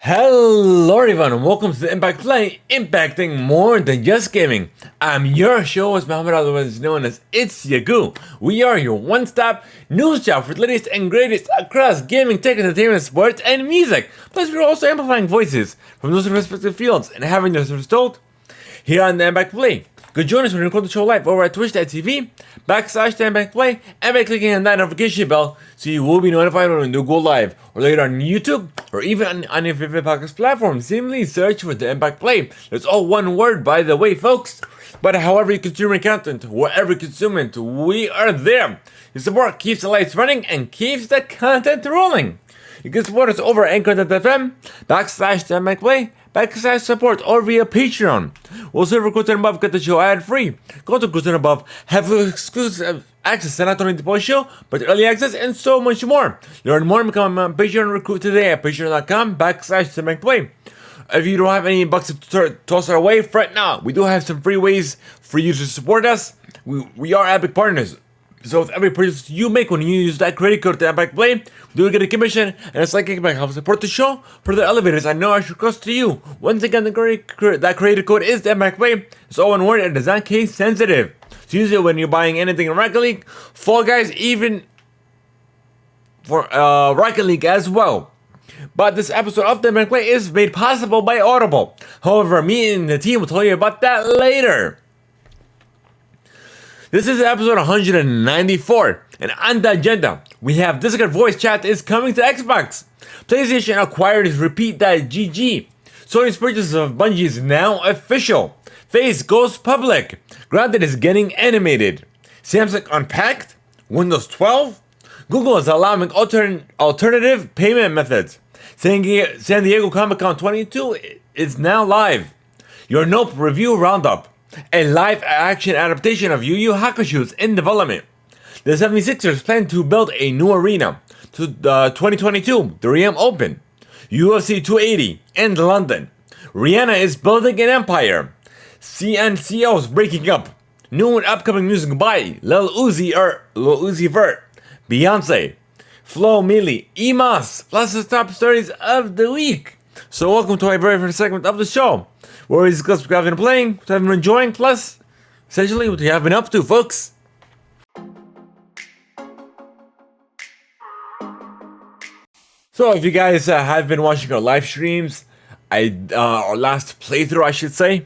Hello everyone and welcome to the Impact Play, impacting more than just gaming. I'm your host Mohammed, otherwise known as It's Yagu. We are your one-stop news shop for the latest and greatest across gaming, tech, entertainment, sports, and music. Plus we're also amplifying voices from those respective fields and having their stories told here on the Impact Play. Could join us when we record the show live over at twitch.tv/THEIMPACTPLAY and by clicking on that notification bell so you will be notified when we do go live, or later on YouTube or even on your favorite podcast platform. Simply search for the Impact Play. It's all one word, by the way, folks. But however you consume your content, wherever you consume it, we are there. Your support keeps the lights running and keeps the content rolling. You can support us over at Anchor.fm/THEIMPACTPLAY/support or via Patreon. We'll serve Quote and Above, get the show ad free. Go to Quote and Above, have exclusive access to not only the post show, but early access and so much more. Learn more and become a Patreon recruit today at patreon.com/THEIMPACTPLAY. If you don't have any bucks to toss our way, fret not. We do have some free ways for you to support us. We are Epic partners. So with every purchase you make when you use that credit code to Impact Play, we do get a commission, and it's like kickback helps support the show for the elevators and no extra cost to you. Once again, that credit code is the Impact Play. It's all one word and it's not case sensitive. So use it when you're buying anything in Rocket League, Fall Guys, even for Rocket League as well. But this episode of the Impact Play is made possible by Audible. However, me and the team will tell you about that later. This is episode 194, and on the agenda, we have Discord voice chat is coming to Xbox. PlayStation acquired Repeat.gg. Sony's purchase of Bungie is now official. FaZe goes public. Grounded is getting animated. Samsung Unpacked. Windows 12. Google is allowing alternative payment methods. San Diego Comic-Con 22 is now live. Your Nope review roundup. A live-action adaptation of Yu Yu Hakusho is in development. The 76ers plan to build a new arena to the 2022 The Ream Open. UFC 280 in London. Rihanna is building an empire. CNCO is breaking up. New and upcoming music by Lil Uzi Vert, Beyonce, Flo Milli, Emas, plus the top stories of the week. So welcome to my very first segment of the show, where we discuss what I've been playing, what I've been enjoying, plus essentially what we have been up to, folks. So if you guys have been watching our live streams, our last playthrough, I should say.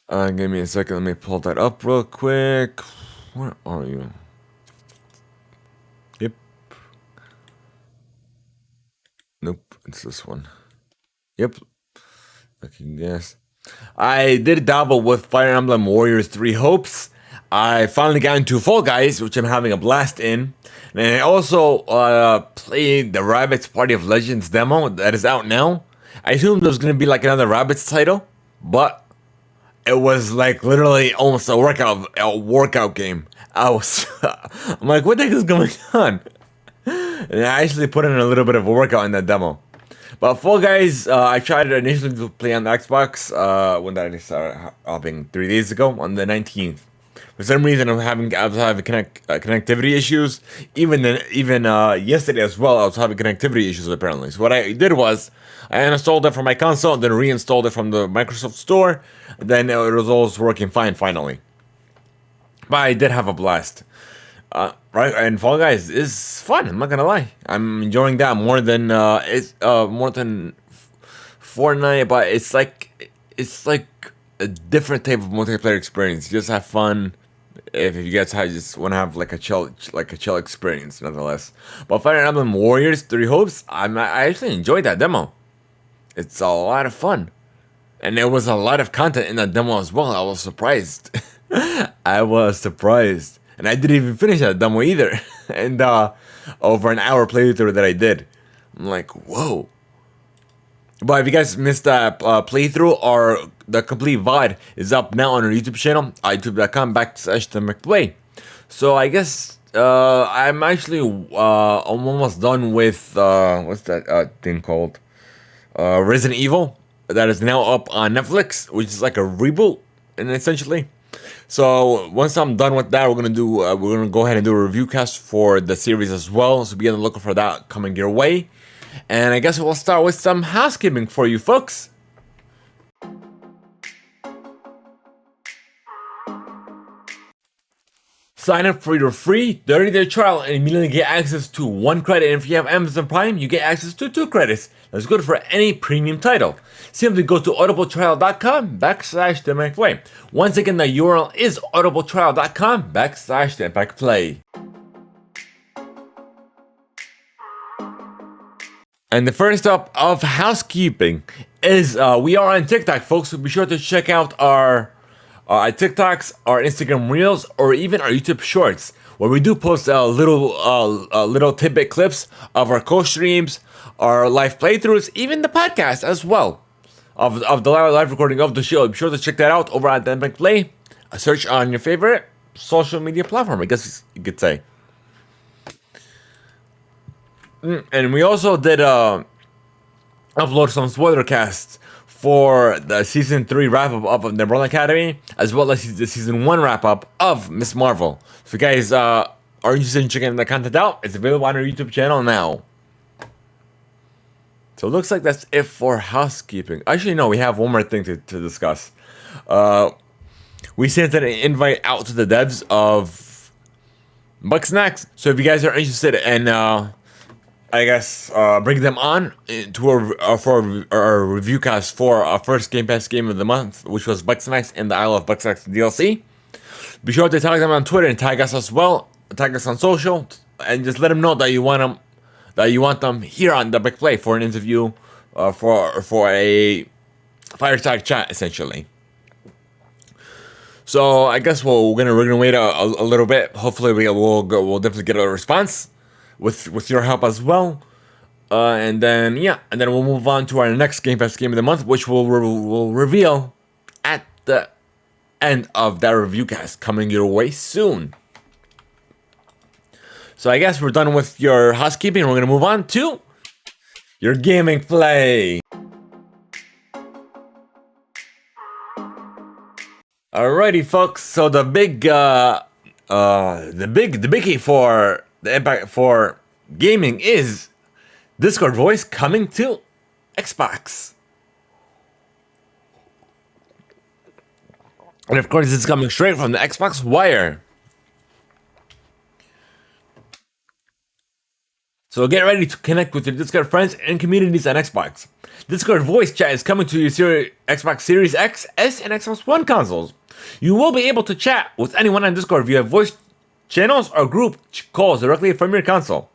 Give me a second, let me pull that up real quick. Where are you? Yep. Nope, it's this one. Yep. I can guess. I did dabble with Fire Emblem Warriors 3 Hopes. I finally got into Fall Guys, which I'm having a blast in. And I also played the Rabbids Party of Legends demo that is out now. I assumed it was going to be like another Rabbids title, but it was like literally almost a workout game. I'm like, what the heck is going on? And I actually put in a little bit of a workout in that demo. But Fall Guys, I tried it initially to play on the Xbox when that started hopping 3 days ago on the 19th. For some reason, I was having connectivity issues. Even yesterday as well, I was having connectivity issues apparently. So what I did was I uninstalled it from my console, then reinstalled it from the Microsoft Store. Then it was all working fine finally. But I did have a blast. Right, and Fall Guys is fun. I'm not gonna lie. I'm enjoying that more than Fortnite, but it's like a different type of multiplayer experience. You just have fun. If you guys just want to have like a chill experience, nonetheless. But Fire Emblem Warriors 3 Hopes, I actually enjoyed that demo. It's a lot of fun, and there was a lot of content in that demo as well. I was surprised. And I didn't even finish that demo either. And over an hour playthrough that I did. I'm like, whoa. But if you guys missed that playthrough, or the complete VOD is up now on our YouTube channel, youtube.com/THEIMPACTPLAY. So I guess I'm actually almost done with, what's that thing called? Resident Evil. That is now up on Netflix, which is like a reboot, and essentially. So once I'm done with that, we're gonna go ahead and do a review cast for the series as well. So be on the lookout for that coming your way. And I guess we'll start with some housekeeping for you folks. Sign up for your free 30-day trial and immediately get access to 1 credit. And if you have Amazon Prime, you get access to 2 credits. That's good for any premium title. Simply go to audibletrial.com/THEIMPACTPLAY. Once again, the URL is audibletrial.com/THEIMPACTPLAY. And the first up of housekeeping is we are on TikTok, folks. So be sure to check out our TikToks, our Instagram Reels, or even our YouTube Shorts, where we do post little tidbit clips of our co-streams, our live playthroughs, even the podcast as well of the live recording of the show. Be sure to check that out over at THEIMPACTPLAY. Search on your favorite social media platform, I guess you could say. And we also did upload some spoiler casts for the season 3 wrap-up of the Umbrella Academy, as well as the season 1 wrap-up of Miss Marvel. So if you guys are interested in checking that content out, it's available on our YouTube channel now. So it looks like that's it for housekeeping. Actually, no, we have one more thing to discuss. We sent an invite out to the devs of Bugsnax. So if you guys are interested in bring them on to for our review cast for our first Game Pass game of the month, which was Bugsnax and the Isle of Bugsnax DLC. Be sure to tag them on Twitter and tag us as well. Tag us on social, and just let them know that you want them here on the Big Play for an interview, for a fireside chat, essentially. So I guess we're gonna wait a little bit. Hopefully we'll definitely get a response with your help as well, and then we'll move on to our next Game Pass game of the month, which we'll reveal at the end of that review cast, coming your way soon. So I guess we're done with your housekeeping. We're gonna move on to your gaming play. Alrighty, folks. So the biggie for the impact for gaming is Discord voice coming to Xbox. And of course, it's coming straight from the Xbox Wire. So get ready to connect with your Discord friends and communities on Xbox. Discord voice chat is coming to your Xbox Series X, S, and Xbox One consoles. You will be able to chat with anyone on Discord via voice channels or group calls directly from your console,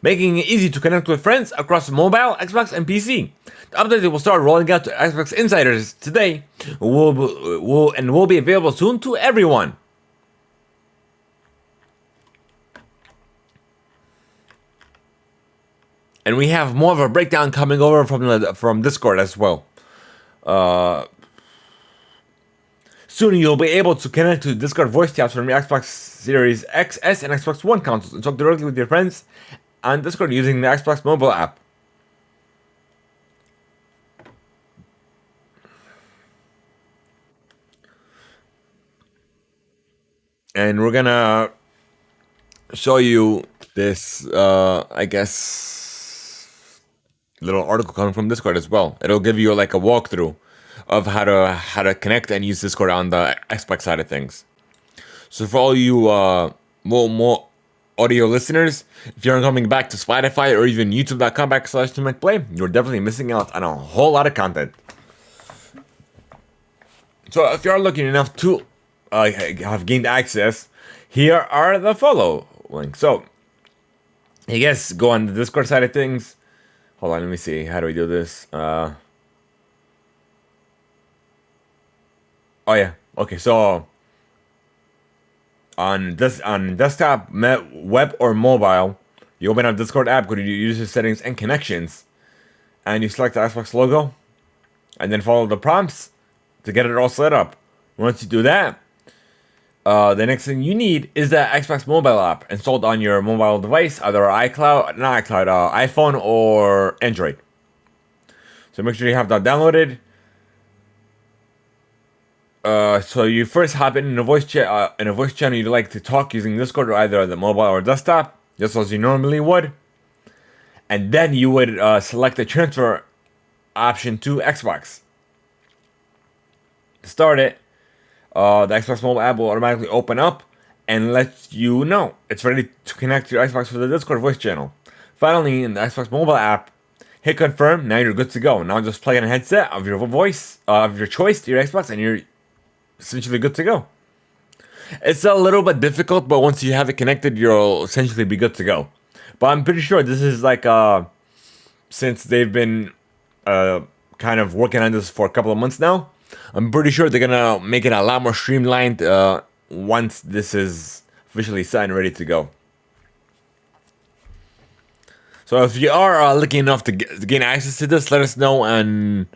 making it easy to connect with friends across mobile, Xbox, and PC. The update will start rolling out to Xbox Insiders today, will be available soon to everyone. And we have more of a breakdown coming over from Discord as well. Soon you'll be able to connect to Discord voice chats from your Xbox Series X, S, and Xbox One consoles and talk directly with your friends on Discord using the Xbox mobile app. And we're gonna show you this, little article coming from Discord as well. It'll give you like a walkthrough of how to connect and use Discord on the Xbox side of things. So for all you more audio listeners, if you're coming back to Spotify or even youtube.com/THEIMPACTPLAY, you're definitely missing out on a whole lot of content. So if you're lucky enough to have gained access, here are the follow links. So I guess go on the Discord side of things. Hold on, let me see. How do we do this? Oh yeah. Okay, so on desktop, web, or mobile, you open up Discord app, go to user settings and connections, and you select the Xbox logo, and then follow the prompts to get it all set up. Once you do that, the next thing you need is the Xbox mobile app installed on your mobile device, either iPhone or Android. So make sure you have that downloaded. So you first hop in a voice channel you'd like to talk using Discord or either the mobile or desktop, just as you normally would. and then you would select the transfer option to Xbox. To start it, the Xbox mobile app will automatically open up and let you know it's ready to connect to your Xbox with the Discord voice channel. Finally, in the Xbox mobile app, hit confirm. Now you're good to go. Now just plug in a headset of your voice of your choice to your Xbox, and you're essentially good to go. It's a little bit difficult, but once you have it connected, you'll essentially be good to go. But I'm pretty sure this is like since they've been kind of working on this for a couple of months now, I'm pretty sure they're gonna make it a lot more streamlined once this is officially set and ready to go. So if you are lucky enough to gain access to this, let us know and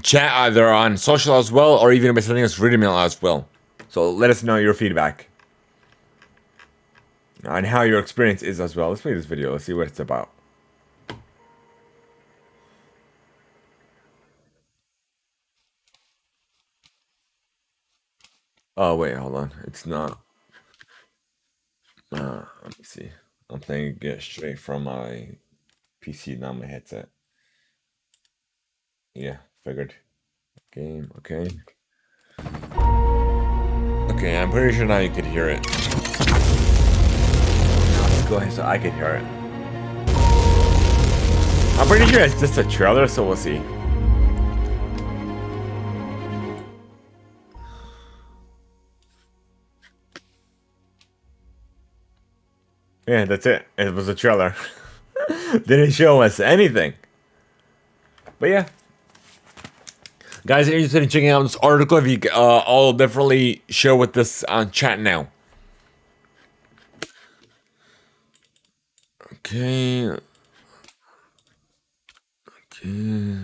chat either on social as well, or even by sending us read mail as well. So let us know your feedback and how your experience is as well. Let's play this video. Let's see what it's about. Oh wait, hold on. It's not. Let me see. I'm playing it straight from my PC, not my headset. Yeah, figured. Game, okay. Okay, I'm pretty sure now you can hear it. Let's go ahead so I can hear it. I'm pretty sure it's just a trailer, so we'll see. Yeah, that's it. It was a trailer. Didn't show us anything. But yeah. Guys, if you're interested in checking out this article, if you I'll definitely share with this on chat now. Okay. Okay.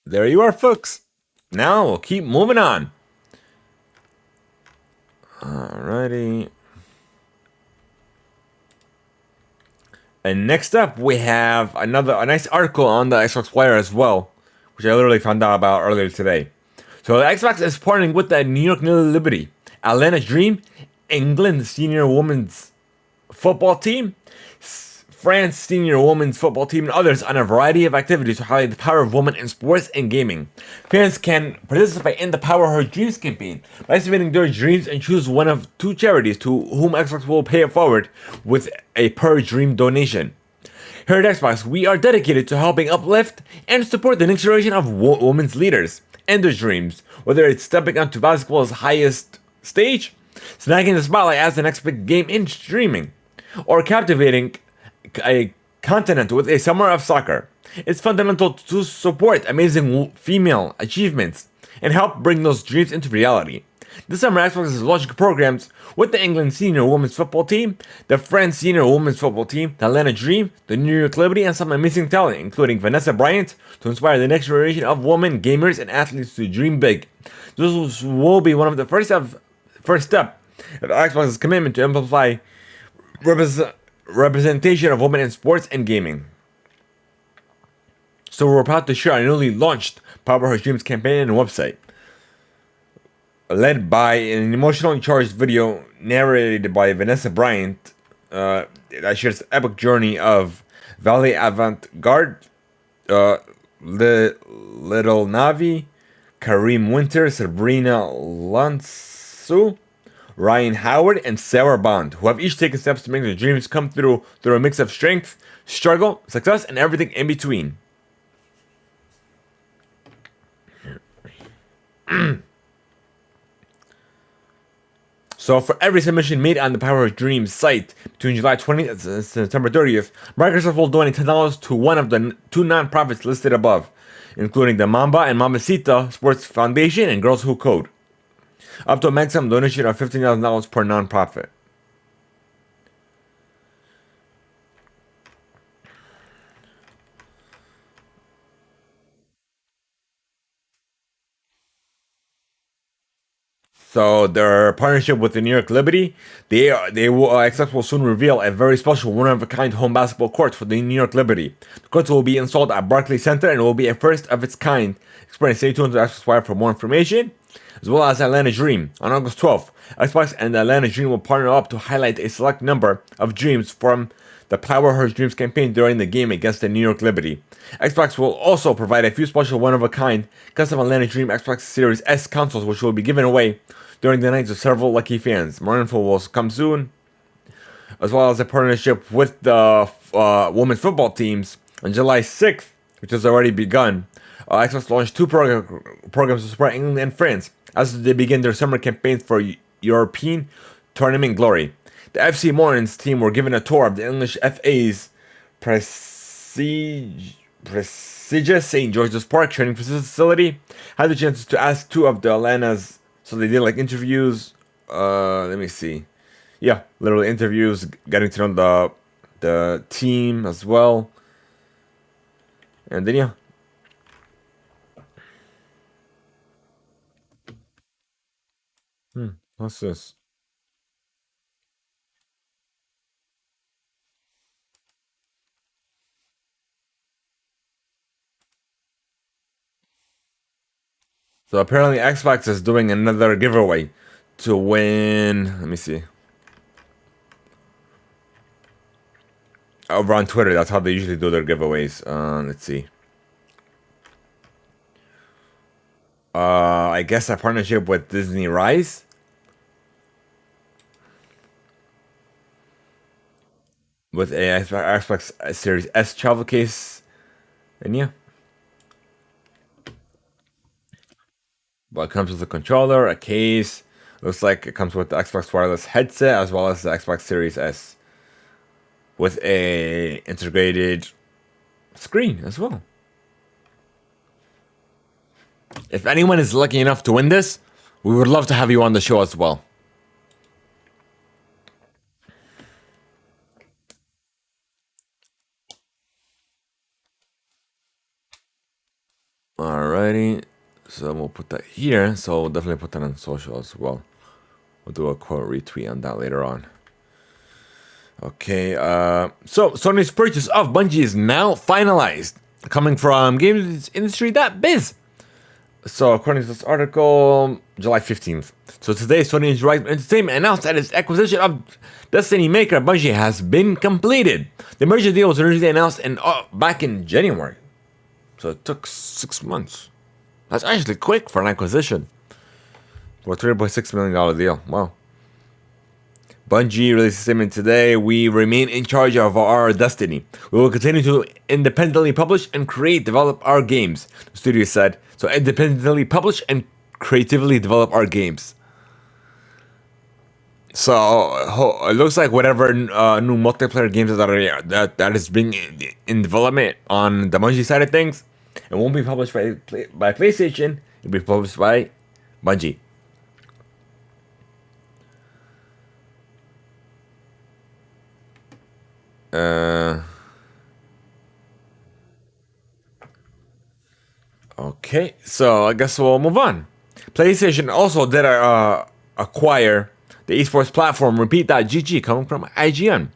There you are, folks. Now we'll keep moving on. Alrighty. And next up, we have a nice article on the Xbox Player as well, which I literally found out about earlier today. So the Xbox is partnering with the New York Liberty, Atlanta Dream, England Senior Women's Football Team, France Senior Women's Football Team, and others on a variety of activities to highlight the power of women in sports and gaming. Fans can participate in the Power Her Dreams campaign by submitting their dreams and choose one of two charities to whom Xbox will pay it forward with a per dream donation. Here at Xbox, we are dedicated to helping uplift and support the next generation of women's leaders and their dreams, whether it's stepping onto basketball's highest stage, snagging the spotlight as the next big game in streaming, or captivating a continent with a summer of soccer. It's fundamental to support amazing female achievements and help bring those dreams into reality. This summer, Xbox is launching programs with the England Senior Women's Football Team, the France Senior Women's Football Team, the Atlanta Dream, the New York Liberty, and some amazing talent, including Vanessa Bryant, to inspire the next generation of women gamers and athletes to dream big. This will be one of the first step of Xbox's commitment to amplify representation of women in sports and gaming. So we're proud to share our newly launched Power Her Dreams campaign and website, led by an emotionally charged video narrated by Vanessa Bryant that shares the epic journey of Valley Avant-Garde, Little Navi, Kareem Winter, Sabrina Lansu, Ryan Howard, and Sarah Bond, who have each taken steps to make their dreams come through a mix of strength, struggle, success, and everything in between. So for every submission made on the Power of Dreams site between July 20th and September 30th, Microsoft will donate $10 to one of the two nonprofits listed above, including the Mamba and Mamacita Sports Foundation and Girls Who Code, up to a maximum donation of $15,000 per nonprofit. So their partnership with the New York Liberty, Xbox will soon reveal a very special one-of-a-kind home basketball court for the New York Liberty. The court will be installed at Barclays Center and will be a first of its kind experience. Stay tuned to Xbox Wire for more information. as well as Atlanta Dream. On August 12th, Xbox and Atlanta Dream will partner up to highlight a select number of dreams from the Power Her Dreams campaign during the game against the New York Liberty. Xbox will also provide a few special one-of-a-kind custom Atlanta Dream Xbox Series S consoles, which will be given away during the night to several lucky fans. More info will come soon, as well as a partnership with the women's football teams on July 6th, which has already begun. Xbox launched two programs to support England and France as they begin their summer campaigns for European tournament glory. The FC Mornings team were given a tour of the English FA's prestigious St. George's Park training facility. Had the chance to ask two of the Atlanta's, so they did like interviews. Let me see. Yeah, literally interviews, getting to know the team as well. And then yeah. What's this? So apparently Xbox is doing another giveaway to win. Let me see. Over on Twitter, that's how they usually do their giveaways. Let's see. I guess a partnership with Disney Rise. With a Xbox Series S travel case. And yeah. Well, it comes with a controller, a case. Looks like it comes with the Xbox wireless headset as well as the Xbox Series S. With a integrated screen as well. If anyone is lucky enough to win this, we would love to have you on the show as well. Alrighty, so we'll put that here. So we'll definitely put that on social as well. We'll do a quote retweet on that later on. Okay, so Sony's purchase of Bungie is now finalized. Coming from GamesIndustry.biz. So according to this article, July 15th. So today, Sony Interactive Entertainment announced that its acquisition of Destiny maker Bungie has been completed. The merger deal was originally announced back in January. So it took 6 months. That's actually quick for an acquisition. For a $3.6 million deal. Wow. Bungie released a statement today. We remain in charge of our destiny. We will continue to independently publish and develop our games, the studio said. So independently publish and creatively develop our games. So it looks like whatever new multiplayer games that is being in development on the Bungie side of things, it won't be published by PlayStation. It'll be published by Bungie. Okay, so I guess we'll move on. PlayStation also did acquire the esports platform Repeat.gg, coming from IGN.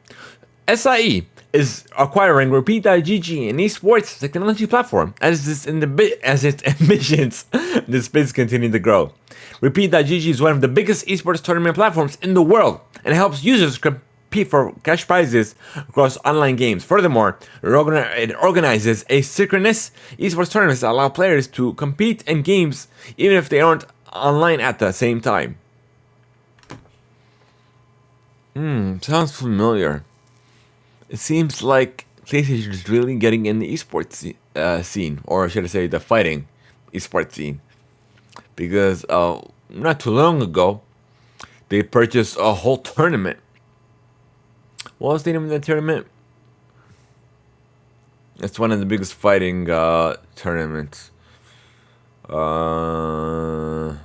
SIE is acquiring Repeat.gg, an esports technology platform, as its ambitions in this space continue to grow. Repeat.gg is one of the biggest esports tournament platforms in the world and helps users compete for cash prizes across online games. Furthermore, it organizes asynchronous esports tournaments that allow players to compete in games even if they aren't online at the same time. Sounds familiar. It seems like PlayStation is really getting in the esports scene, or should I say the fighting esports scene. Because not too long ago, they purchased a whole tournament. What was the name of that tournament? It's one of the biggest fighting tournaments. Evo.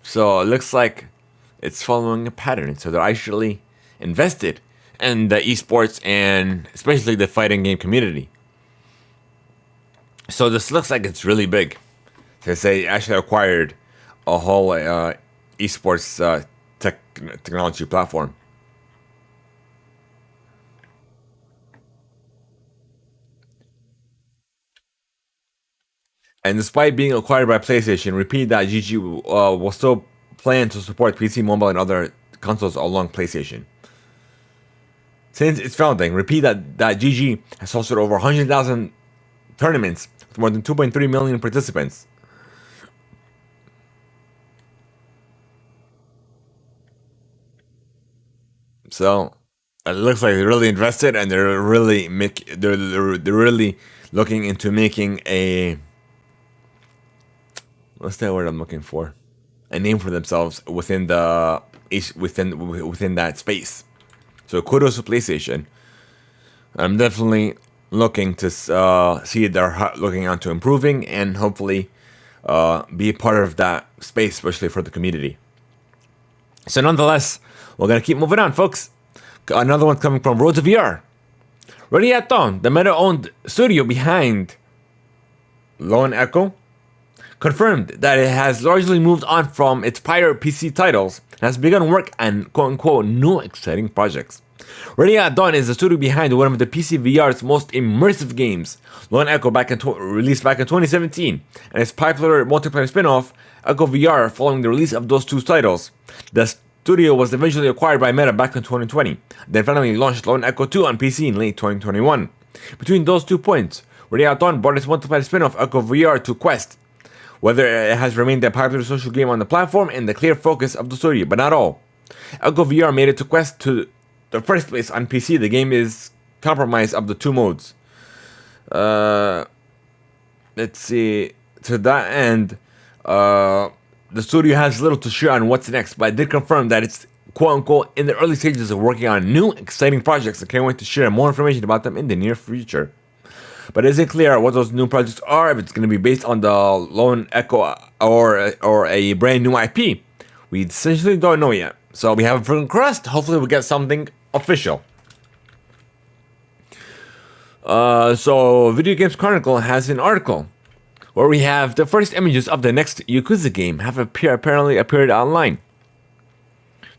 So it looks like it's following a pattern. So they're actually invested in the esports and especially the fighting game community. So this looks like it's really big. So they actually acquired a whole esports technology platform. And despite being acquired by PlayStation, Repeat.gg will still plan to support PC, mobile, and other consoles along PlayStation. Since its founding, Repeat.gg has hosted over 100,000 tournaments with more than 2.3 million participants. So it looks like they're really invested, and they're really they're really looking into making a, what's that word I'm looking for? A name for themselves within within that space. So kudos to PlayStation. I'm definitely looking to see they're looking on to improving and hopefully be part of that space, especially for the community. So nonetheless, we're gonna keep moving on, folks. Another one coming from Roads of VR. Ready at Dawn, the Meta-owned studio behind Lone Echo, confirmed that it has largely moved on from its prior PC titles and has begun work on quote-unquote new exciting projects. Ready at Dawn is the studio behind one of the PC VR's most immersive games, Lone Echo, released back in 2017, and its popular multiplayer spin-off, Echo VR, following the release of those two titles. The studio was eventually acquired by Meta back in 2020, then finally launched Lone Echo 2 on PC in late 2021. Between those 2 points, Ready at Dawn brought its multiplayer spin-off Echo VR to Quest. Whether it has remained a popular social game on the platform and the clear focus of the studio, but not all. Echo VR made it to Quest to the first place on PC. The game is compromised of the two modes. Let's see. To that end, the studio has little to share on what's next, but it did confirm that it's quote-unquote in the early stages of working on new exciting projects and can't wait to share more information about them in the near future. But it isn't clear what those new projects are, if it's going to be based on the Lone Echo or a brand new IP. We essentially don't know yet. So we have a freaking crust. Hopefully we get something official. So Video Games Chronicle has an article where we have the first images of the next Yakuza game have apparently appeared online.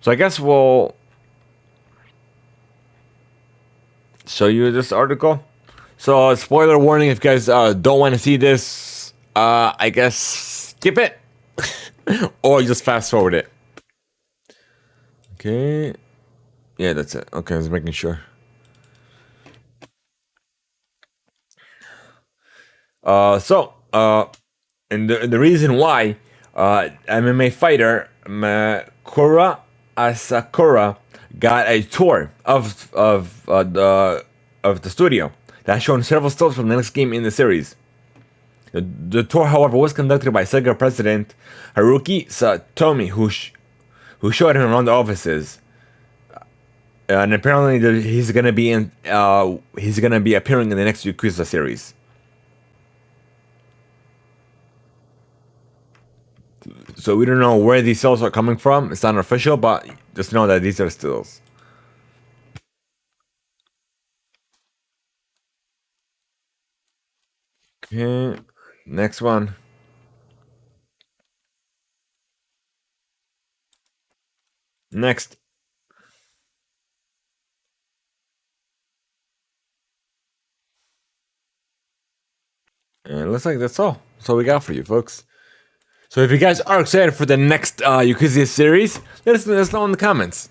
So I guess we'll show you this article. So spoiler warning, if you guys don't want to see this, I guess skip it or just fast forward it. Okay. Yeah, that's it. Okay, I was making sure. And the reason why MMA fighter Makura Asakura got a tour of the studio that shown several stills from the next game in the series. The tour, however, was conducted by Sega president Haruki Satomi, who showed him around the offices. And apparently he's gonna be appearing in the next Yakuza series. So we don't know where these stills are coming from. It's not official, but just know that these are stills. Okay, next one. Next. And it looks like that's all. That's all we got for you, folks. So if you guys are excited for the next Yakuza series, let us know in the comments.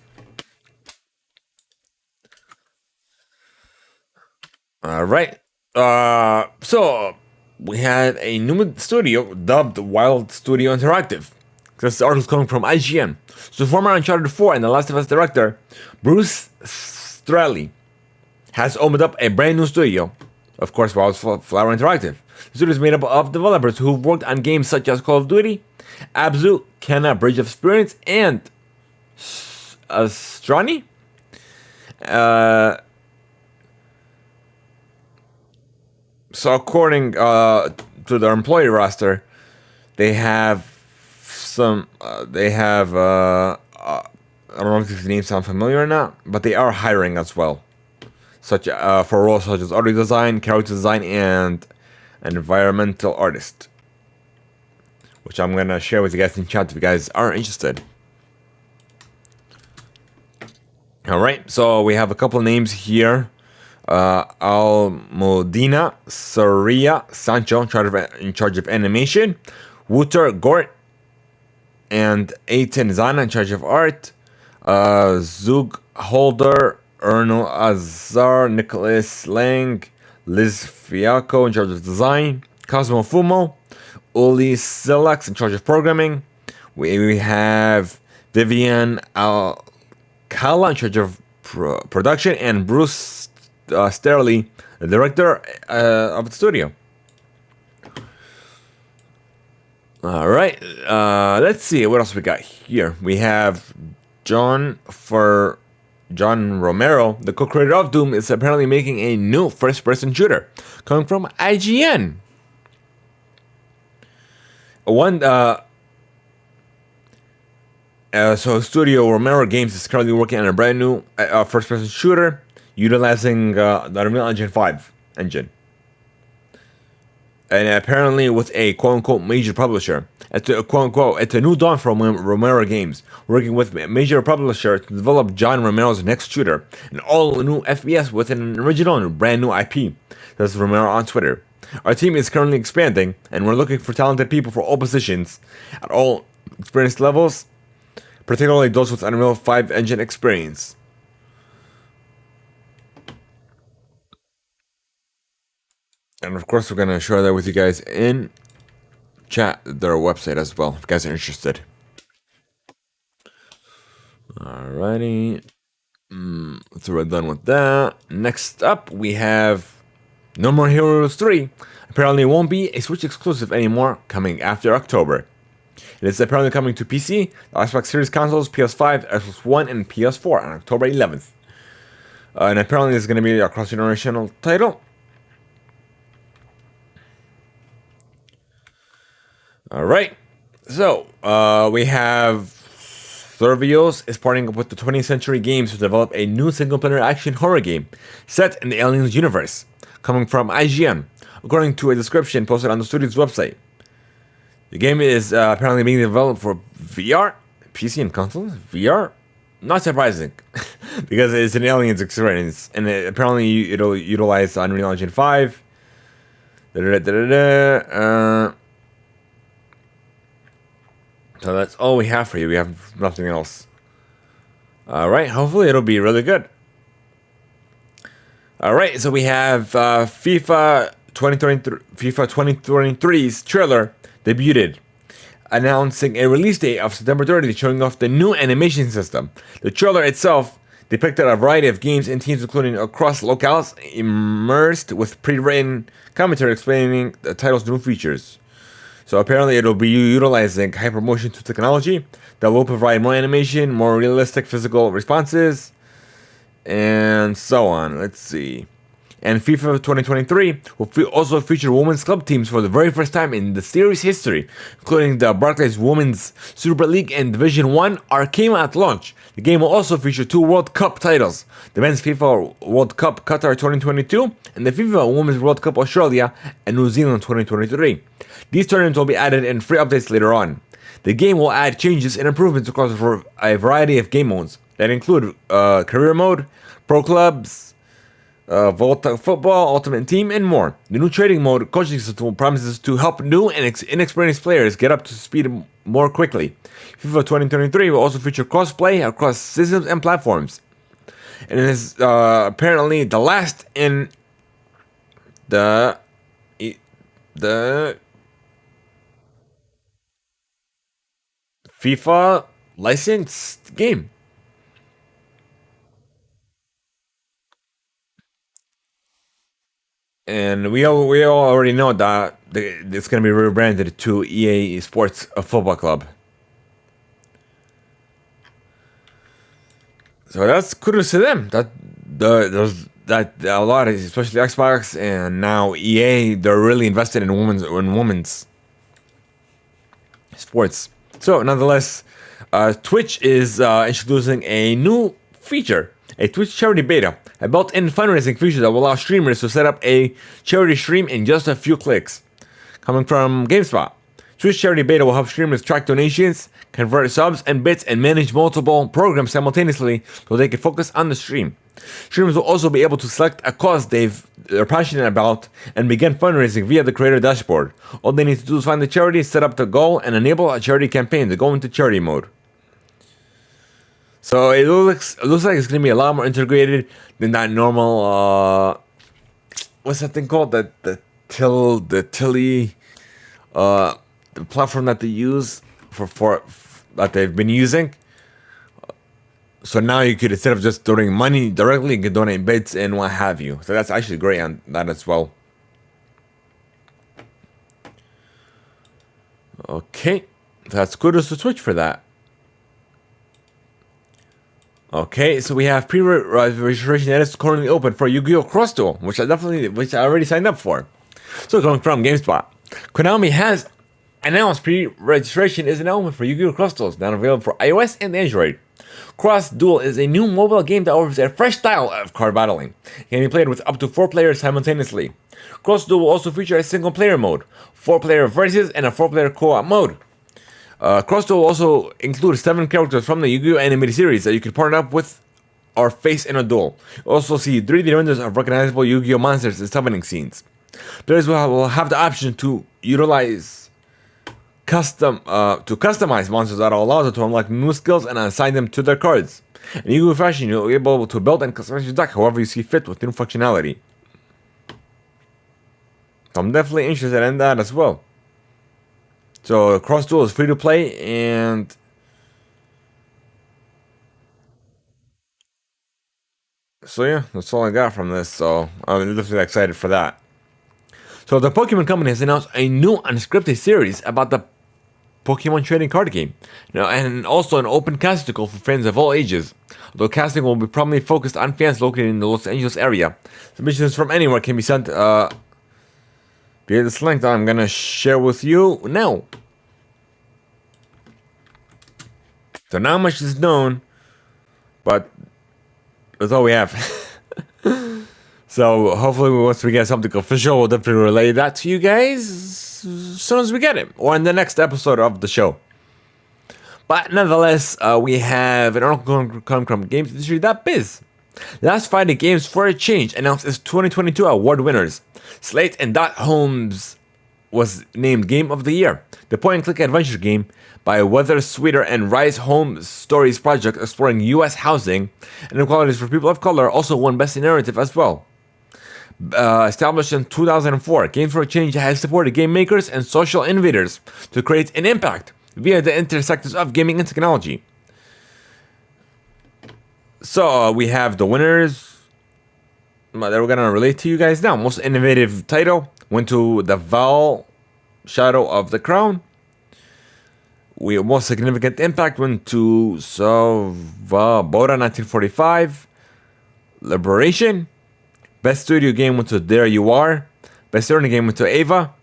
Alright. So we had a new studio dubbed Wild Studio Interactive. This article is coming from IGN. So former Uncharted 4 and The Last of Us director Bruce Straley has opened up a brand new studio. Of course, Wildflower Interactive. The studio is made up of developers who've worked on games such as Call of Duty, Abzu, Kenna, Bridge of Spirits, and Astrani. So according to their employee roster, they have some. I don't know if these names sound familiar or not, but they are hiring as well, such for roles such as audio design, character design, and an environmental artist, which I'm gonna share with you guys in chat if you guys are interested. All right, so we have a couple names here. Almudena Soria Sancho in charge of animation, Wouter Gort and Eitan Zana in charge of art, Zug Holder, Erno Azar, Nicholas Lang, Liz Fiaco in charge of design, Cosmo Fumo, Uli Silax in charge of programming. We have Vivian Alcala in charge of production, and Bruce Sterling, the director of the studio. All right, let's see what else we got here. We have John Romero, the co-creator of Doom, is apparently making a new first-person shooter coming from IGN. So Studio Romero Games is currently working on a brand new first-person shooter utilizing the Unreal Engine 5 engine. And apparently with a quote-unquote major publisher. It's a quote-unquote, it's a new dawn from Romero Games, working with a major publisher to develop John Romero's next shooter, an all-new FPS with an original and brand new IP. That's Romero on Twitter. Our team is currently expanding, and we're looking for talented people for all positions at all experience levels, particularly those with Unreal 5 engine experience. And of course, we're going to share that with you guys in chat, their website as well, if you guys are interested. Alrighty. So we're done with that. Next up, we have No More Heroes 3. Apparently, it won't be a Switch exclusive anymore, coming after October. It is apparently coming to PC, the Xbox Series consoles, PS5, Xbox One, and PS4 on October 11th. And apparently, it's going to be a cross-generational title. Alright, so we have Servios is partnering up with the 20th Century Games to develop a new single-player action horror game set in the Aliens universe, coming from IGN, according to a description posted on the studio's website. The game is apparently being developed for VR, PC, and consoles. VR? Not surprising, because it's an Aliens experience, and apparently it'll utilize Unreal Engine 5. So that's all we have for you. We have nothing else. Alright, hopefully it'll be really good. Alright, so we have FIFA 2023's trailer debuted, announcing a release date of September 30th, showing off the new animation system. The trailer itself depicted a variety of games and teams, including across locales, immersed with pre-written commentary explaining the title's new features. So apparently it'll be utilizing Hypermotion 2 technology that will provide more animation, more realistic physical responses, and so on. Let's see. And FIFA 2023 will also feature women's club teams for the very first time in the series history, including the Barclays Women's Super League and Division 1 came at launch. The game will also feature 2 World Cup titles, the Men's FIFA World Cup Qatar 2022 and the FIFA Women's World Cup Australia and New Zealand 2023. These tournaments will be added in free updates later on. The game will add changes and improvements across a variety of game modes that include career mode, pro clubs, Volta Football, Ultimate Team, and more. The new trading mode coaching system promises to help new and inexperienced players get up to speed more quickly. FIFA 2023 will also feature cross-play across systems and platforms. And it is apparently the last in the FIFA licensed game. And we all already know that it's going to be rebranded to EA Sports Football Club. So that's kudos to them. That a lot, especially Xbox and now EA, they're really invested in women's sports. So nonetheless, Twitch is introducing a new feature, a Twitch charity beta, a built-in fundraising feature that will allow streamers to set up a charity stream in just a few clicks. Coming from GameSpot, Twitch charity beta will help streamers track donations, convert subs and bits, and manage multiple programs simultaneously so they can focus on the stream. Streamers will also be able to select a cause they're passionate about and begin fundraising via the creator dashboard. All they need to do is find the charity, set up the goal, and enable a charity campaign to go into charity mode. So it looks like it's going to be a lot more integrated than that normal, what's that thing called? The Tilly, the platform that they use for that they've been using. So now you could, instead of just donating money directly, you can donate bits and what have you. So that's actually great on that as well. Okay, that's kudos to Twitch for that. Okay, so we have pre-registration that is currently open for Yu-Gi-Oh! Cross Duel, which I already signed up for. So coming from GameSpot, Konami has announced pre-registration is an element for Yu-Gi-Oh! Cross Duel, now available for iOS and Android. Cross Duel is a new mobile game that offers a fresh style of card battling. It can be played with up to 4 players simultaneously. Cross Duel will also feature a single player mode, 4-player versus, and a 4-player co-op mode. Cross Duel will also include 7 characters from the Yu-Gi-Oh! Animated series that you can partner up with or face in a duel. You'll also see 3D renders of recognizable Yu-Gi-Oh! Monsters and summoning scenes. Players will have the option to utilize customize monsters that allow them to unlock new skills and assign them to their cards. In Yu-Gi-Oh! fashion, you'll be able to build and customize your deck however you see fit with new functionality. So I'm definitely interested in that as well. So Cross Duel is free to play, and so yeah, that's all I got from this. So I'm definitely excited for that. So the Pokemon Company has announced a new unscripted series about the Pokemon trading card game, and also an open casting call for fans of all ages. Although casting will be primarily focused on fans located in the Los Angeles area, submissions from anywhere can be sent via this link that I'm gonna share with you now. So not much is known, but that's all we have. So hopefully once we get something official, we'll definitely relay that to you guys as soon as we get it, or in the next episode of the show. But nonetheless, we have an article coming from GamesIndustry.biz. Last Friday, Games for a Change announced its 2022 award winners. Slate and Dot Homes was named Game of the Year. The point-and-click adventure game by Weather Sweeter and Rise Home Stories project exploring U.S. housing and inequalities for people of color also won Best in Narrative as well. Established in 2004, Games for a Change has supported game makers and social innovators to create an impact via the intersections of gaming and technology. So we have the winners that we're going to relate to you guys now. Most innovative title went to The Val Shadow of the Crown. Most significant impact went to Boda 1945. Liberation. Best studio game went to There You Are. Best earning game went to Ava.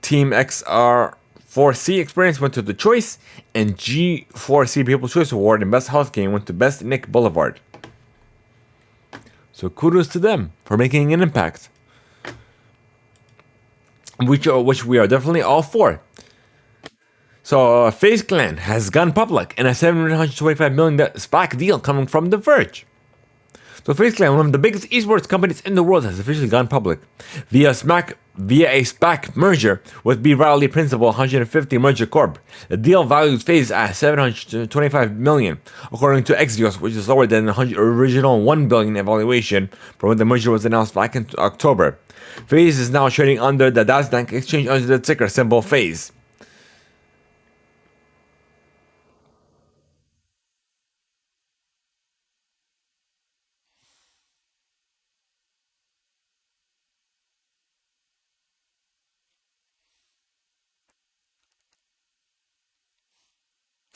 Team XR4C experience went to The Choice. And G4C People's Choice Award and Best Health game went to Best Nick Boulevard. So kudos to them for making an impact, which we are definitely all for. So FaZe Clan has gone public in a $725 million SPAC deal coming from The Verge. So FaZe Clan, one of the biggest esports companies in the world, has officially gone public via a SPAC merger with B. Riley Principal 150 Merger Corp. The deal values FaZe at $725 million, according to Axios, which is lower than the original $1 billion evaluation for when the merger was announced back in October. FaZe is now trading under the Nasdaq exchange under the ticker symbol FaZe.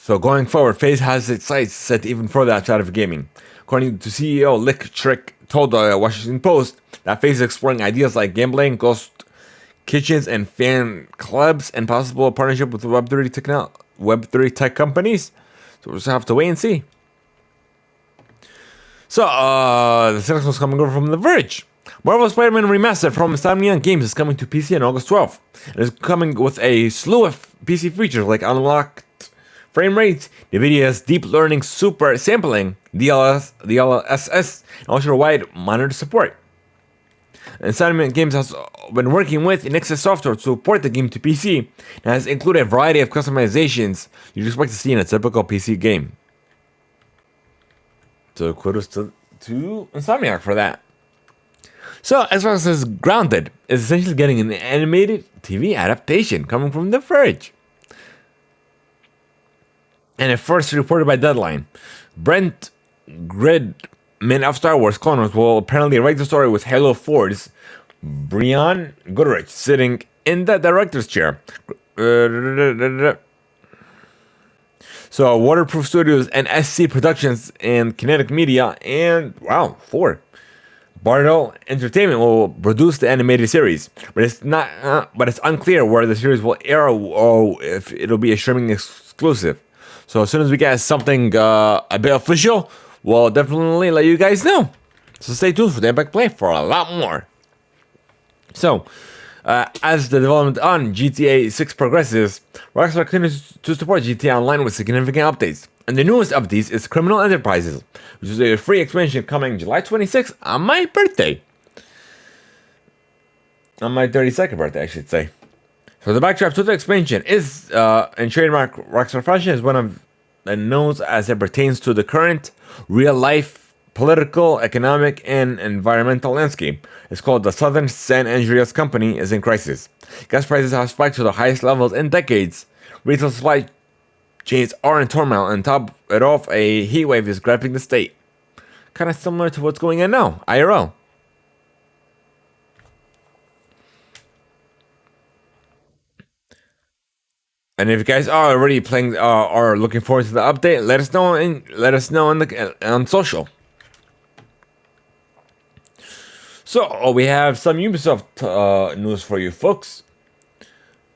So going forward, FaZe has its sights set even further outside of gaming. According to CEO Lick Trick told the Washington Post that FaZe is exploring ideas like gambling, ghost kitchens, and fan clubs, and possible partnership with Web3 tech companies. So we'll just have to wait and see. So the next one's coming over from The Verge. Marvel Spider-Man Remastered from Insomniac Games is coming to PC on August 12th. It is coming with a slew of PC features like unlocked frame rates, NVIDIA's deep learning super sampling, DLSS, and ultra-wide monitor support. Insomniac Games has been working with Nexus Software to port the game to PC and has included a variety of customizations you'd expect to see in a typical PC game. So kudos to Insomniac for that. So Xbox is Grounded is essentially getting an animated TV adaptation coming from The Verge. And it first reported by Deadline. Brent Gridman of Star Wars Clone Wars will apparently write the story with Halo 4's Brian Goodrich sitting in the director's chair. So Waterproof Studios and SC Productions and Kinetic Media and Bardell Entertainment will produce the animated series, but it's unclear where the series will air or if it'll be a streaming exclusive. So as soon as we get something a bit official, we'll definitely let you guys know. So stay tuned for the Impact Play for a lot more. So, as the development on GTA 6 progresses, Rockstar continues to support GTA Online with significant updates. And the newest of these is Criminal Enterprises, which is a free expansion coming July 26th on my birthday. On my 32nd birthday, I should say. So the backdrop to the expansion is, in trademark Rockstar fashion, is one of the known as it pertains to the current real-life political, economic, and environmental landscape. It's called the Southern San Andreas Company is in crisis. Gas prices have spiked to the highest levels in decades. Retail supply chains are in turmoil, and top it off, a heat wave is gripping the state. Kind of similar to what's going on now, IRL. And if you guys are already playing or looking forward to the update, let us know on social. So we have some Ubisoft news for you folks.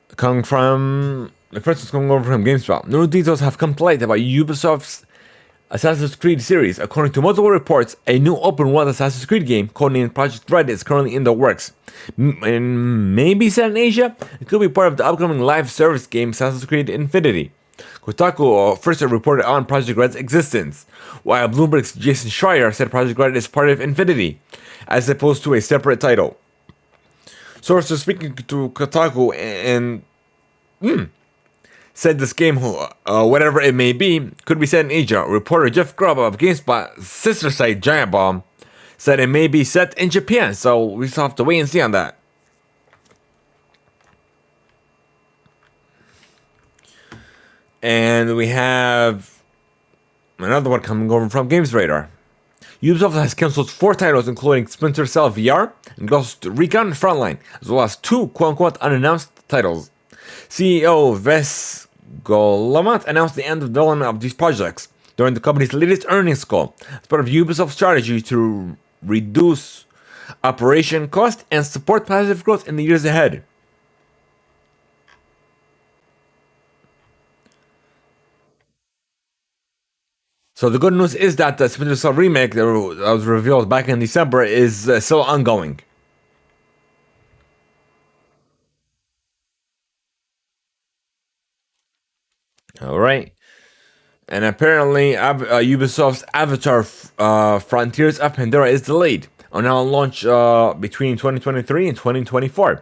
The first is coming over from GameSpot. New details have come to light about Ubisoft's Assassin's Creed series. According to multiple reports, a new open world Assassin's Creed game, codenamed Project Red, is currently in the works. Maybe set in Asia, it could be part of the upcoming live service game Assassin's Creed Infinity. Kotaku first reported on Project Red's existence, while Bloomberg's Jason Schreier said Project Red is part of Infinity, as opposed to a separate title. Sources speaking to Kotaku and said this game, whatever it may be, could be set in Asia. Reporter Jeff Grubb of GameSpot's sister site Giant Bomb said it may be set in Japan, so we still have to wait and see on that. And we have another one coming over from Games Radar. Ubisoft has cancelled 4 titles, including Splinter Cell VR and Ghost Recon Frontline, as well as 2 quote-unquote unannounced titles. CEO Ves Golamat announced the end of development of these projects during the company's latest earnings call as part of Ubisoft's strategy to reduce operation cost and support positive growth in the years ahead. So the good news is that the Splinter Cell remake that was revealed back in December is still ongoing. Alright. And apparently Ubisoft's Avatar Frontiers of Pandora is delayed and now launch between 2023 and 2024.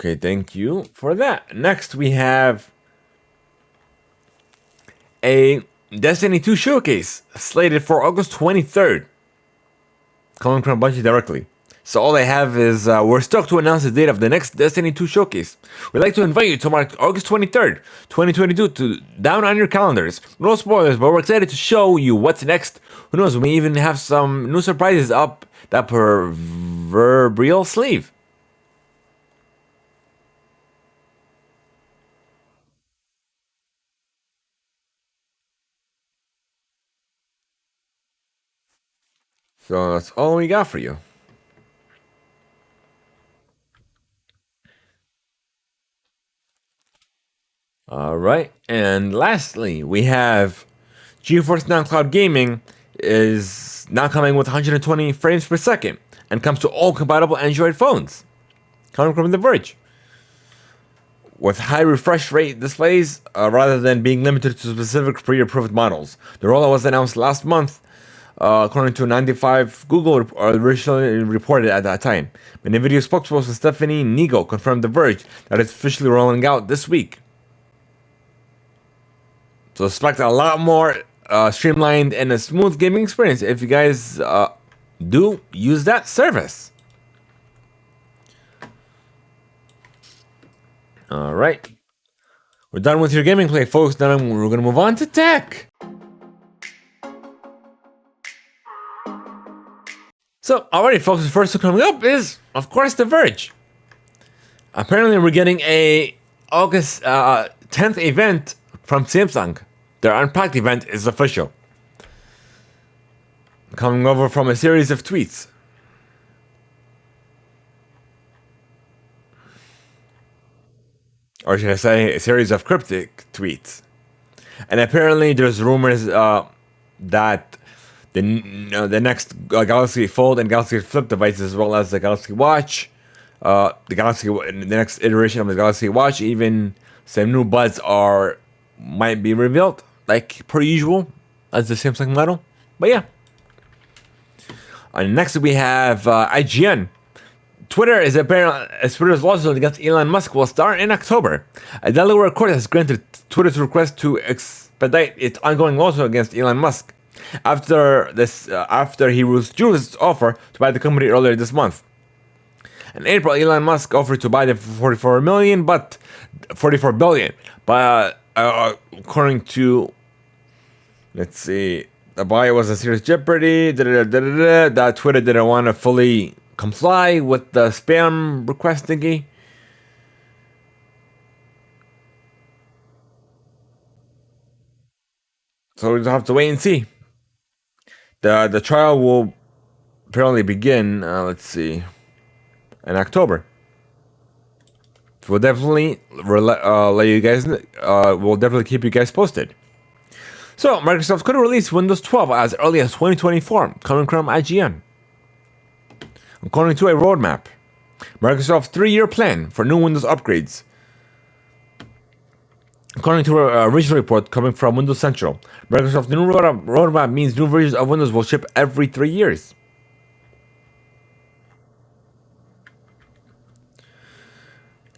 Okay, thank you for that. Next, we have a Destiny 2 showcase slated for August 23rd, coming from Bungie directly. So all they have is, we're stoked to announce the date of the next Destiny 2 showcase. We'd like to invite you to mark August 23rd, 2022 to down on your calendars. No spoilers, but we're excited to show you what's next. Who knows, we may even have some new surprises up that proverbial sleeve. So that's all we got for you. Alright, and lastly, we have GeForce Now Cloud Gaming is now coming with 120 frames per second and comes to all compatible Android phones. Coming from The Verge. with high refresh rate displays rather than being limited to specific pre-approved models. The rollout was announced last month, according to 95 Google originally reported at that time. But NVIDIA spokesperson Stephanie Nego confirmed The Verge that it's officially rolling out this week. So expect a lot more streamlined and a smooth gaming experience if you guys do use that service. All right. We're done with your gaming play, folks. Now we're going to move on to tech. So, alrighty, folks, the first one coming up is, of course, The Verge. Apparently, we're getting a August 10th event from Samsung. Their Unpacked event is official. Coming over from a series of tweets. Or should I say, a series of cryptic tweets. And apparently, there's rumors that the next Galaxy Fold and Galaxy Flip devices, as well as the Galaxy Watch, the next iteration of the Galaxy Watch, even some new buds might be revealed, like per usual, as the Samsung model. But yeah. Next we have IGN. Twitter's lawsuit against Elon Musk will start in October. A Delaware court has granted Twitter's request to expedite its ongoing lawsuit against Elon Musk after he withdrew his offer to buy the company earlier this month. In April, Elon Musk offered to buy them for $44 billion. But according to, let's see, the buyer was in serious jeopardy. That Twitter didn't want to fully comply with the spam request thingy. So we'll have to wait and see. The trial will apparently begin, let's see, in October. So we'll definitely let you guys, we'll definitely keep you guys posted. So Microsoft could release Windows 12 as early as 2024, coming from IGN. According to a roadmap, Microsoft's 3-year plan for new Windows upgrades. According to a recent report coming from Windows Central, Microsoft's new roadmap means new versions of Windows will ship every 3 years.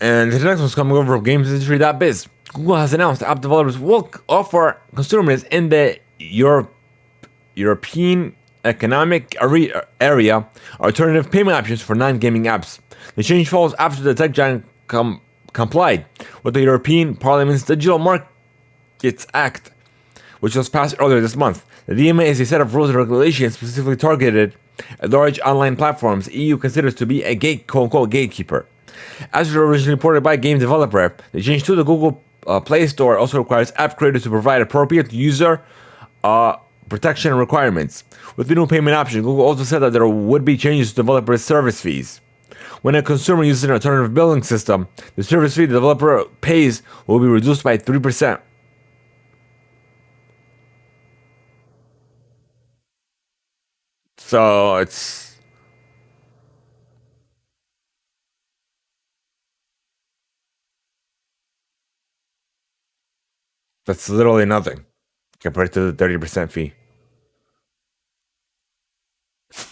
And the next one's coming over from GamesIndustry.biz. Google has announced app developers will offer consumers in the European Economic Area alternative payment options for non-gaming apps. The change follows after the tech giant complied with the European Parliament's Digital Markets Act, which was passed earlier this month. The DMA is a set of rules and regulations specifically targeted at large online platforms the EU considers to be a quote-unquote gatekeeper. As originally reported by Game Developer, the change to the Google Play Store also requires app creators to provide appropriate user protection requirements. With the new payment option, Google also said that there would be changes to developers' service fees. When a consumer uses an alternative billing system, the service fee the developer pays will be reduced by 3%. So that's literally nothing compared to the 30% fee.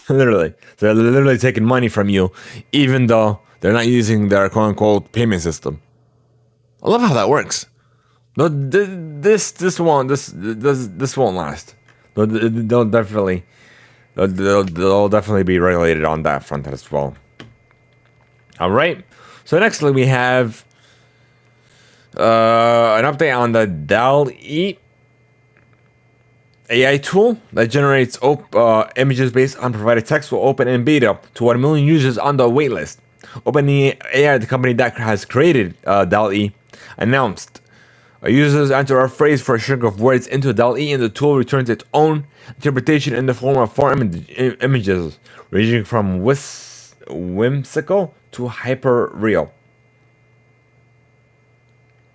Literally. They're literally taking money from you, even though they're not using their quote-unquote payment system. I love how that works. No, this won't last. They'll definitely be regulated on that front as well. All right. So nextly we have an update on the DALL-E AI tool that generates images based on provided text will open in beta to 1 million users on the waitlist. OpenAI, the company that has created DALL-E, announced users enter a phrase for a string of words into DALL-E and the tool returns its own interpretation in the form of 4 images, ranging from whimsical to hyper-real.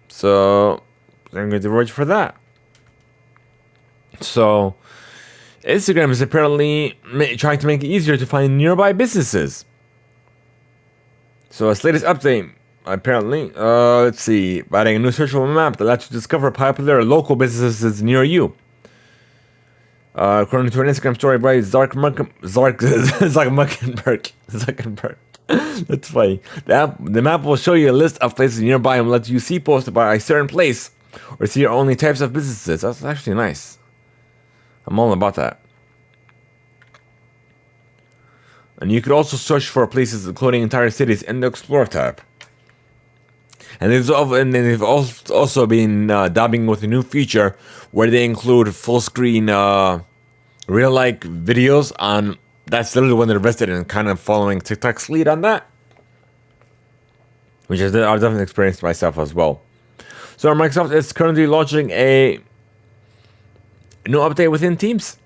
So, I'm going to watch for that. So, Instagram is apparently trying to make it easier to find nearby businesses. So, its latest update apparently. Let's see. Adding a new searchable map that lets you discover popular local businesses near you. According to an Instagram story by Zuckerberg. That's funny. The map will show you a list of places nearby and let you see posted by a certain place or see only types of businesses. That's actually nice. I'm all about that. And you could also search for places including entire cities in the Explore tab. And they've also been dabbling with a new feature where they include full screen real-like videos on. That's literally when they're invested in, kind of following TikTok's lead on that, which I've definitely experienced myself as well. So Microsoft is currently launching a new update within Teams.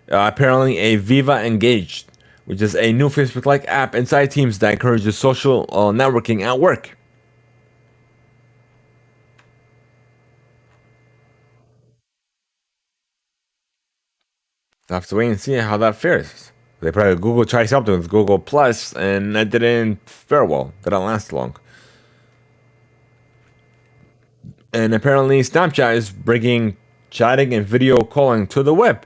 Apparently, a Viva Engaged, which is a new Facebook-like app inside Teams that encourages social networking at work. I have to wait and see how that fares. They probably Google tried something with Google Plus, and that didn't fare well. Didn't last long. And apparently, Snapchat is bringing chatting and video calling to the web.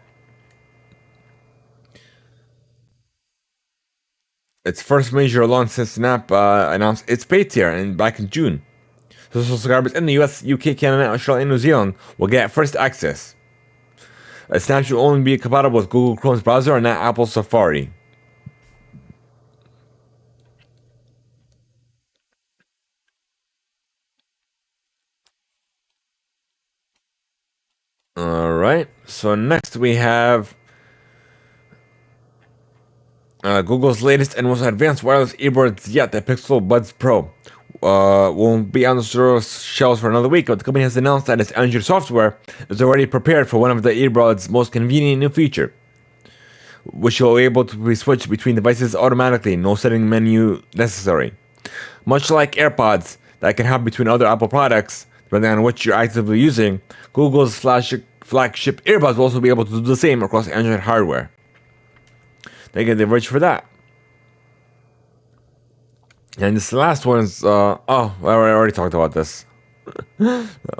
Its first major launch since Snap announced its paid tier back in June. Social subscribers in the US, UK, Canada, Australia, and New Zealand will get first access. Snap should only be compatible with Google Chrome's browser and not Apple Safari. Alright, so next we have Google's latest and most advanced wireless earbuds yet, the Pixel Buds Pro. Won't be on the store shelves for another week, but the company has announced that its Android software is already prepared for one of the earbuds' most convenient new feature, which will be able to be switched between devices automatically, no setting menu necessary. Much like AirPods that can hop between other Apple products, depending on which you're actively using, Google's flagship earbuds will also be able to do the same across Android hardware. They get the Verge for that. And this last one is, I already talked about this.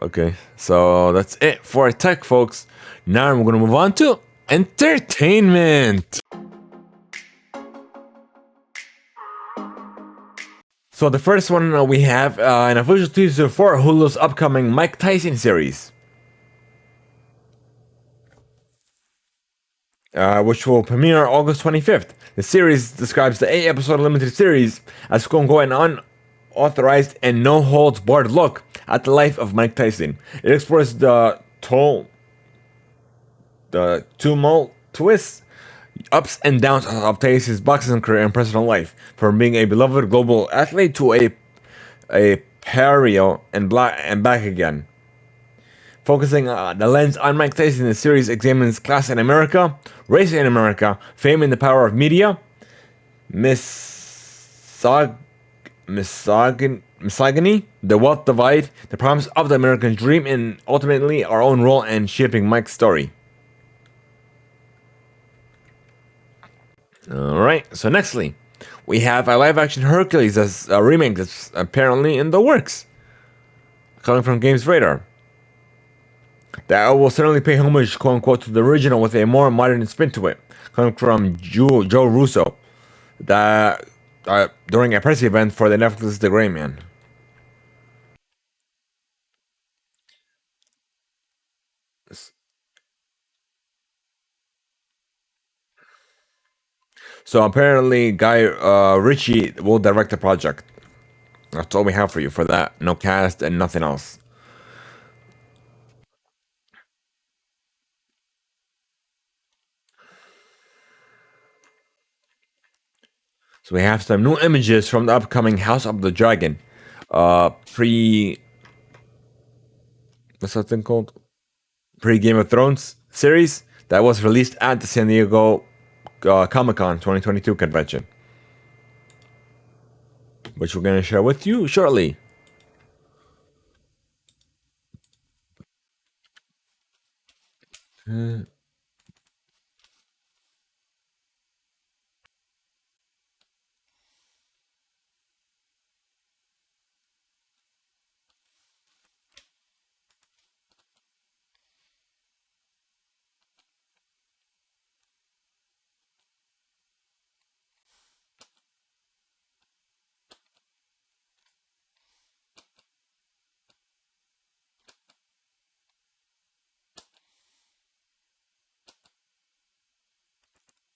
Okay, so that's it for tech, folks. Now we're going to move on to entertainment. So the first one we have an official teaser for Hulu's upcoming Mike Tyson series, which will premiere August 25th. The series describes the 8-episode limited series as going to go an unauthorized and no-holds-barred look at the life of Mike Tyson. It explores the tumultuous ups and downs of Tyson's boxing career and personal life, from being a beloved global athlete to a pariah and back again. Focusing the lens on Mike Tyson, the series examines class in America, race in America, fame and the power of media, misogyny, the wealth divide, the promise of the American dream, and ultimately our own role in shaping Mike's story. Alright, so nextly, we have a live-action Hercules as a remake that's apparently in the works, coming from Games Radar. That will certainly pay homage, quote unquote, to the original with a more modern spin to it, coming from Joe Russo, that during a press event for the Netflix The Gray Man. So apparently, Guy Ritchie will direct the project. That's all we have for you for that. No cast and nothing else. So we have some new images from the upcoming House of the Dragon. What's that thing called? Pre Game of Thrones series that was released at the San Diego Comic Con 2022 convention, which we're going to share with you shortly.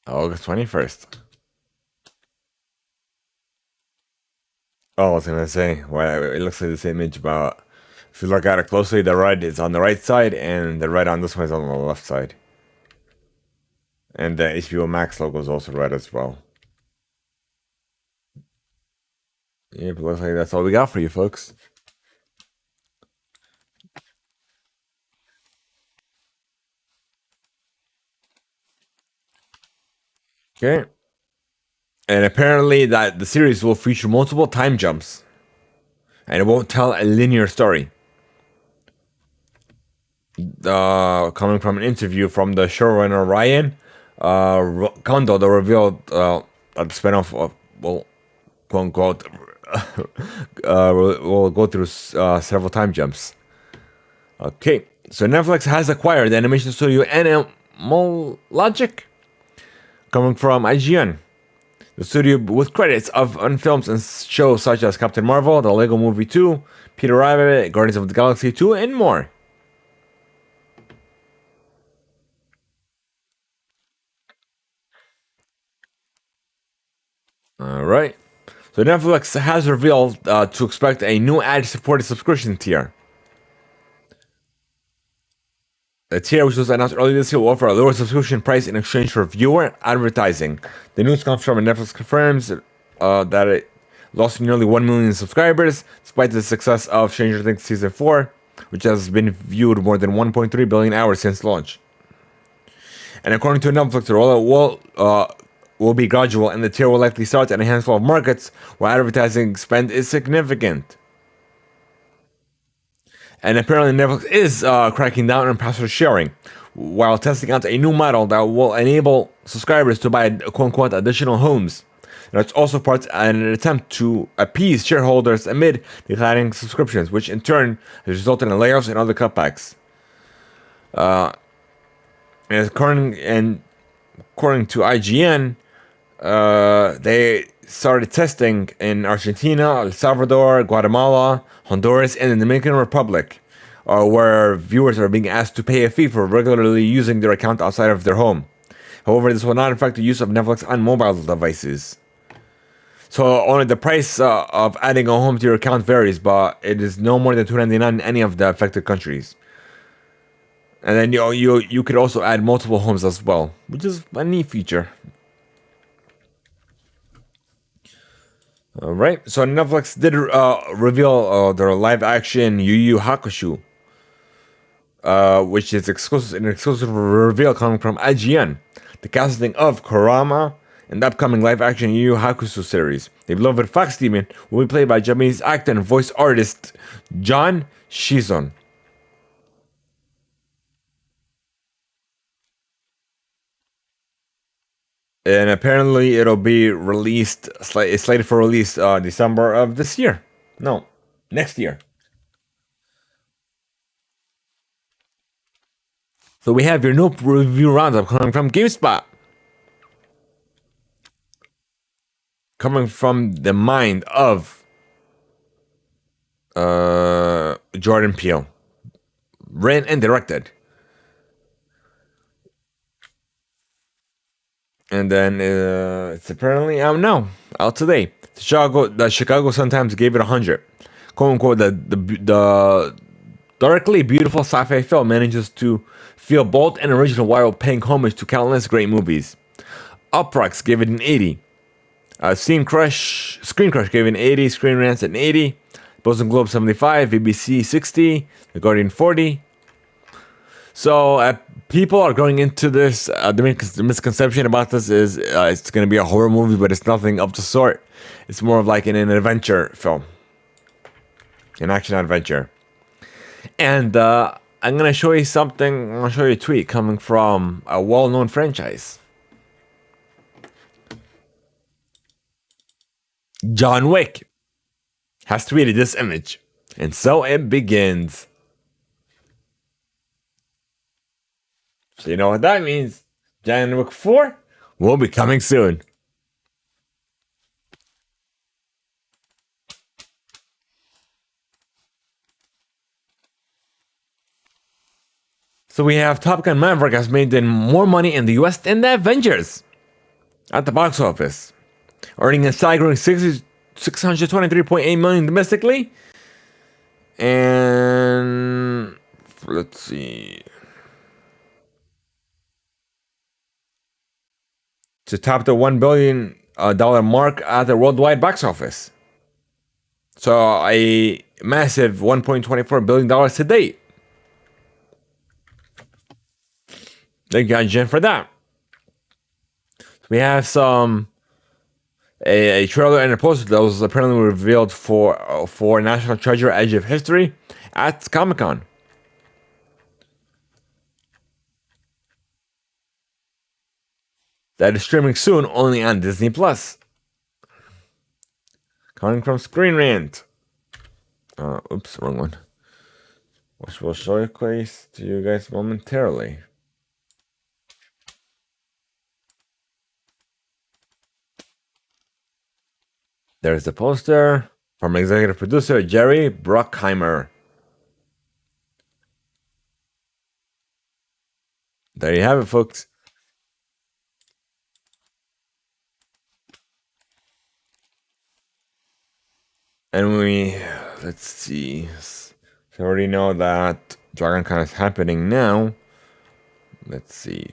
August 21st. Oh, I was gonna say, well, it looks like this image, but if you look at it closely, the red is on the right side, and the red on this one is on the left side. And the HBO Max logo is also red as well. Yep, looks like that's all we got for you folks. Okay. And apparently that the series will feature multiple time jumps. And it won't tell a linear story. Coming from an interview from the showrunner Ryan Kondo, that revealed a spinoff of, well, quote unquote, will go through several time jumps. Okay, so Netflix has acquired the animation studio NM Logic, coming from IGN. The studio with credits on films and shows such as Captain Marvel, The Lego Movie 2, Peter Rabbit, Guardians of the Galaxy 2, and more. Alright. So Netflix has revealed to expect a new ad-supported subscription tier. The tier, which was announced earlier this year, will offer a lower subscription price in exchange for viewer advertising. The news comes from Netflix confirms that it lost nearly 1 million subscribers, despite the success of Stranger Things Season 4, which has been viewed more than 1.3 billion hours since launch. And according to Netflix, the rollout will be gradual, and the tier will likely start in a handful of markets where advertising spend is significant. And apparently Netflix is cracking down on password sharing, while testing out a new model that will enable subscribers to buy quote-unquote additional homes. And it's also part in an attempt to appease shareholders amid declining subscriptions, which in turn has resulted in layoffs and other cutbacks. And according to IGN, they started testing in Argentina, El Salvador, Guatemala, Honduras, and the Dominican Republic, where viewers are being asked to pay a fee for regularly using their account outside of their home. However, this will not affect the use of Netflix on mobile devices. So only the price of adding a home to your account varies, but it is no more than $2.99 in any of the affected countries. And then you could also add multiple homes as well, which is a neat feature. All right, so Netflix did reveal their live-action Yu Yu Hakusho, which is an exclusive reveal coming from IGN. The casting of Kurama in the upcoming live-action Yu Yu Hakusho series. The beloved Fox Demon will be played by Japanese actor and voice artist John Shizon. And apparently it'll be released, it's slated for release December of this year. No, next year. So we have your new review roundup coming from GameSpot. Coming from the mind of Jordan Peele. Written and directed. And then it's apparently out now, out today. The Chicago Sun-Times gave it 100. "Quote unquote, the darkly beautiful sci-fi film manages to feel bold and original while paying homage to countless great movies." Uproxx gave it an 80. Screen Crush gave it an 80. Screen Rant an 80. Boston Globe 75. BBC 60. The Guardian 40. So people are going into this. The misconception about this is it's going to be a horror movie, but it's nothing of the sort. It's more of like an adventure film, an action adventure. And I'm going to show you something. I'm going to show you a tweet coming from a well-known franchise. John Wick has tweeted this image, and so it begins. So you know what that means. John Wick 4 will be coming soon. So we have Top Gun Maverick has made more money in the US than the Avengers. at the box office, earning a staggering $623.8 million domestically, and let's see, to top the $1 billion mark at the worldwide box office. So a massive $1.24 billion to date. Thank you, Jen, for that. We have a trailer and a poster that was apparently revealed for National Treasure: Edge of History at Comic-Con. That is streaming soon only on Disney Plus. Coming from Screen Rant. Oops, wrong one. Which will showcase to you guys momentarily. There's the poster from executive producer Jerry Bruckheimer. There you have it, folks. And let's see. So I already know that DragonCon is happening now. Let's see.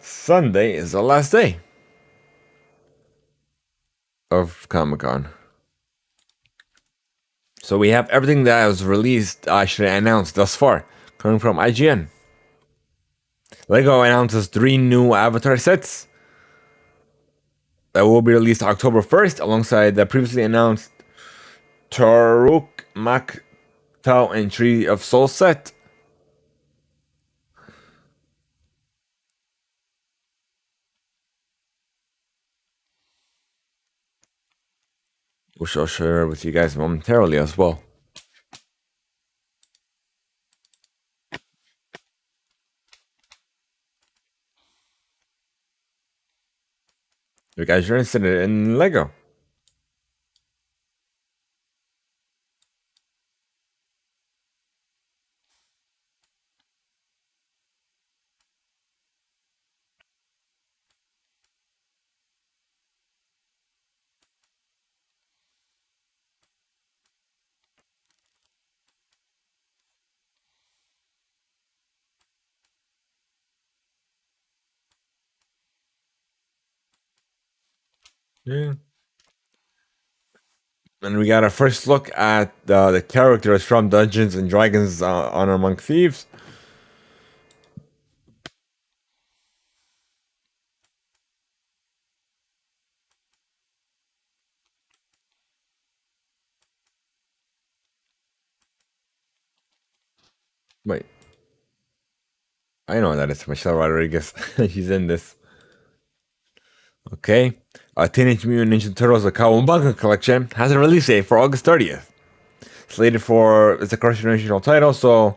Sunday is the last day of Comic-Con. So we have everything that was released, actually announced thus far, coming from IGN. LEGO announces 3 new Avatar sets that will be released October 1st, alongside the previously announced Taruk Mak Tao and Tree of Soul set. Which I'll share with you guys momentarily as well. You guys are interested in LEGO? Yeah. And we got a first look at the characters from Dungeons and Dragons Honor Among Thieves. Wait. I know that it's Michelle Rodriguez. She's in this. Okay. Teenage Mutant Ninja Turtles: The Kawabunga Collection has a release date for August 30th. Slated for, it's a cross-generational title, so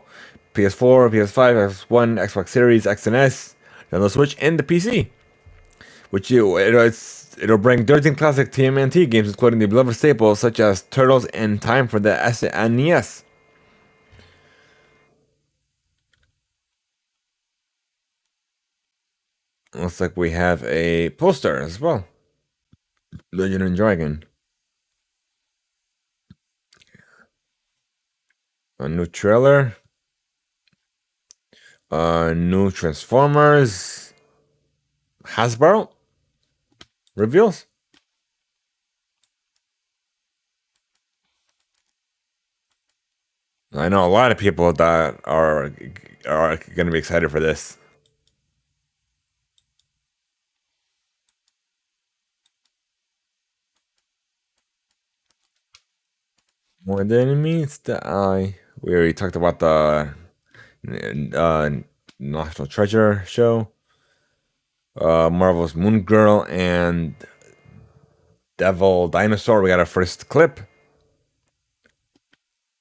PS4, PS5, Xbox One, Xbox Series, X and S, Nintendo Switch, and the PC. It'll bring 13 classic TMNT games, including the beloved staples such as Turtles in Time for the SNES. Looks like we have a poster as well. Legend and Dragon. A new trailer. New Transformers. Hasbro reveals. I know a lot of people that are going to be excited for this. More than meets the eye. We already talked about the National Treasure show. Marvel's Moon Girl and Devil Dinosaur. We got our first clip.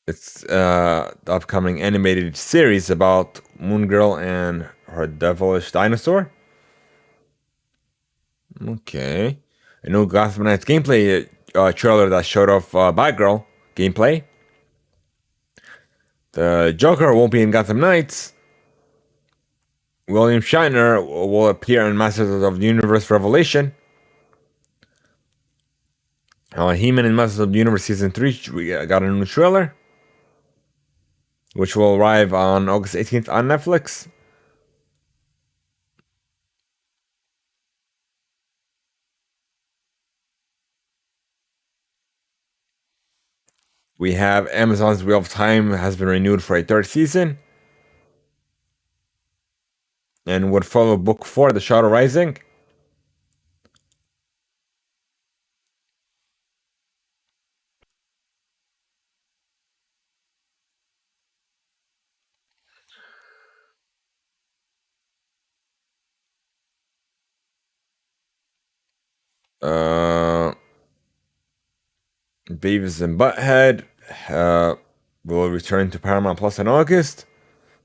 It's the upcoming animated series about Moon Girl and her devilish dinosaur. Okay. A new Gotham Knights gameplay trailer that showed off Batgirl gameplay. The Joker won't be in Gotham Knights. William Shatner will appear in Masters of the Universe Revelation. He-Man in Masters of the Universe Season 3, we got a new trailer, which will arrive on August 18th on Netflix. We have Amazon's Wheel of Time has been renewed for a third season, and would follow Book 4, The Shadow Rising. Beavis and Butthead will return to Paramount Plus in August.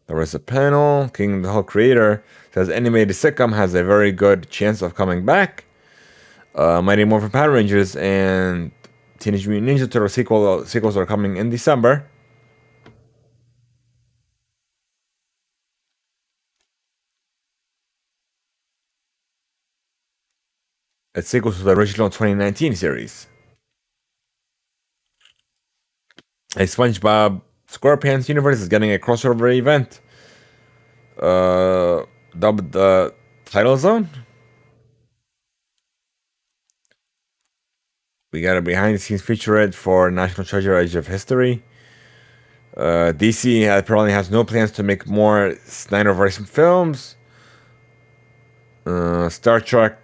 There was a panel. King of the Hill creator says animated sitcom has a very good chance of coming back. Mighty Morphin Power Rangers and Teenage Mutant Ninja Turtles sequels are coming in December. It's sequel to the original 2019 series. A SpongeBob SquarePants universe is getting a crossover event dubbed the Title Zone. We got a behind-the-scenes featurette for National Treasure: Edge of History. DC apparently has no plans to make more Snyderverse films. Star Trek,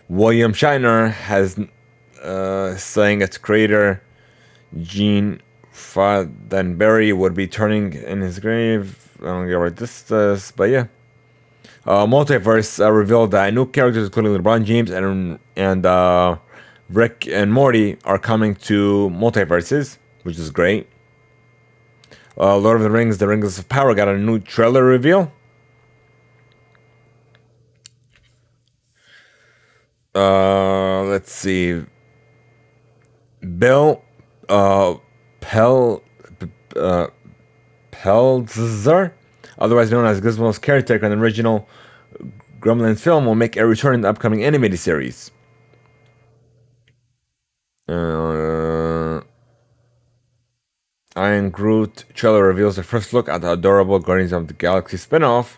William Shatner has saying its creator Gene Roddenberry would be turning in his grave. I don't get what this is, but yeah. Multiverse revealed that new characters, including LeBron James and Rick and Morty, are coming to multiverses, which is great. Lord of the Rings: The Rings of Power got a new trailer reveal. Let's see. Bill Peltzer, otherwise known as Gizmo's caretaker in the original Gremlins film, will make a return in the upcoming animated series. Iron Groot trailer reveals the first look at the adorable Guardians of the Galaxy spinoff.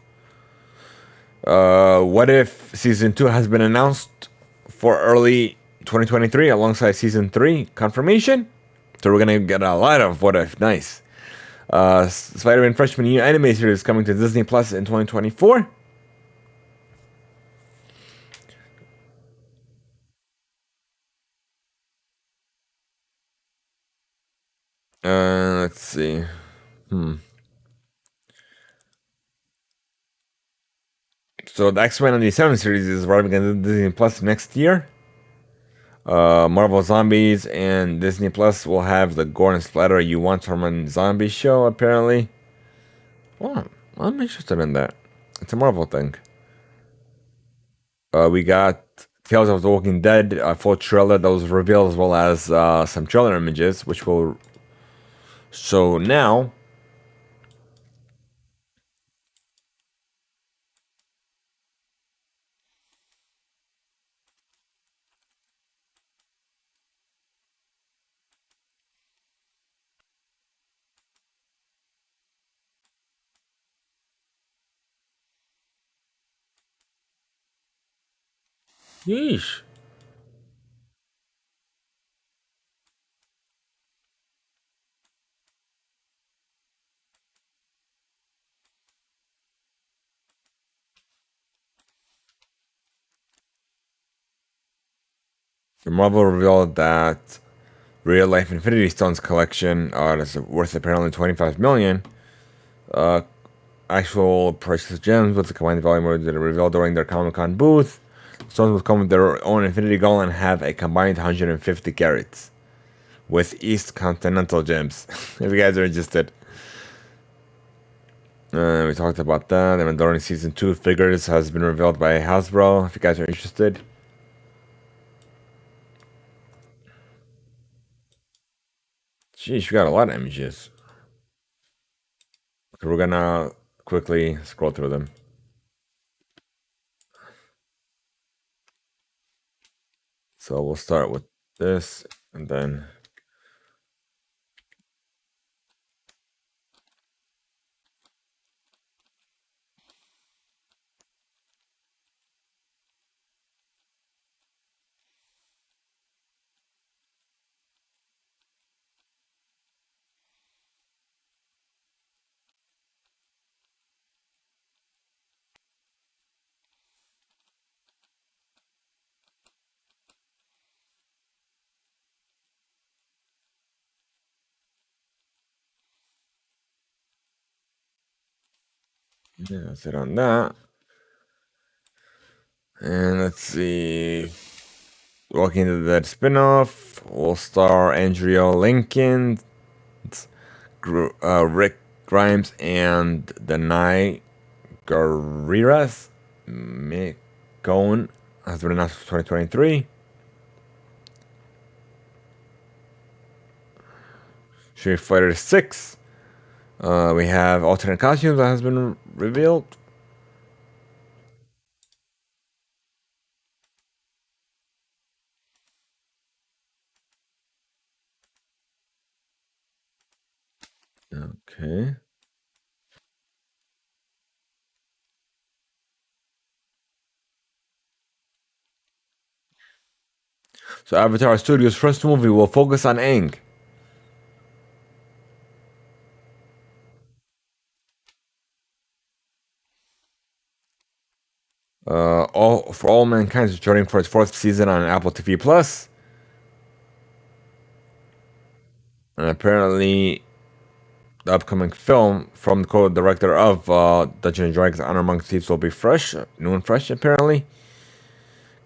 What If Season 2 has been announced for early 2023 alongside Season 3 confirmation. So we're going to get a lot of What If. Nice. Spider-Man Freshman Year anime series coming to Disney Plus in 2024. Let's see. So the X-Men and the 7 series is arriving on Disney Plus next year. Marvel Zombies and Disney Plus will have the gore and splatter you want from a zombie show, apparently. Well, I'm interested in that. It's a Marvel thing. We got Tales of the Walking Dead, a full trailer that was revealed, as well as some trailer images, which will show now. Yeesh. Marvel revealed that Real Life Infinity Stones collection is worth apparently 25 million. Actual precious gems with the combined volume were revealed during their Comic-Con booth. Stones will come with their own Infinity Gauntlet and have a combined 150 carats with East Continental gems. If you guys are interested. We talked about that. The Mandalorian Season 2 figures has been revealed by Hasbro. If you guys are interested. Sheesh, we got a lot of images. Okay, we're gonna quickly scroll through them. So we'll start with this, and then yeah, that's it on that. And let's see. Walking the Dead spinoff will star Andrea Lincoln, Rick Grimes, and Denai Guerreras. Mick Cohen has been announced for 2023. Street Fighter 6. We have alternate costumes that has been revealed. Okay. So Avatar Studios' first movie will focus on Aang. All Mankind is returning for its fourth season on Apple TV Plus. And apparently, the upcoming film from the co-director of Dungeons and Dragons Honor Among Thieves will be fresh, new and fresh apparently.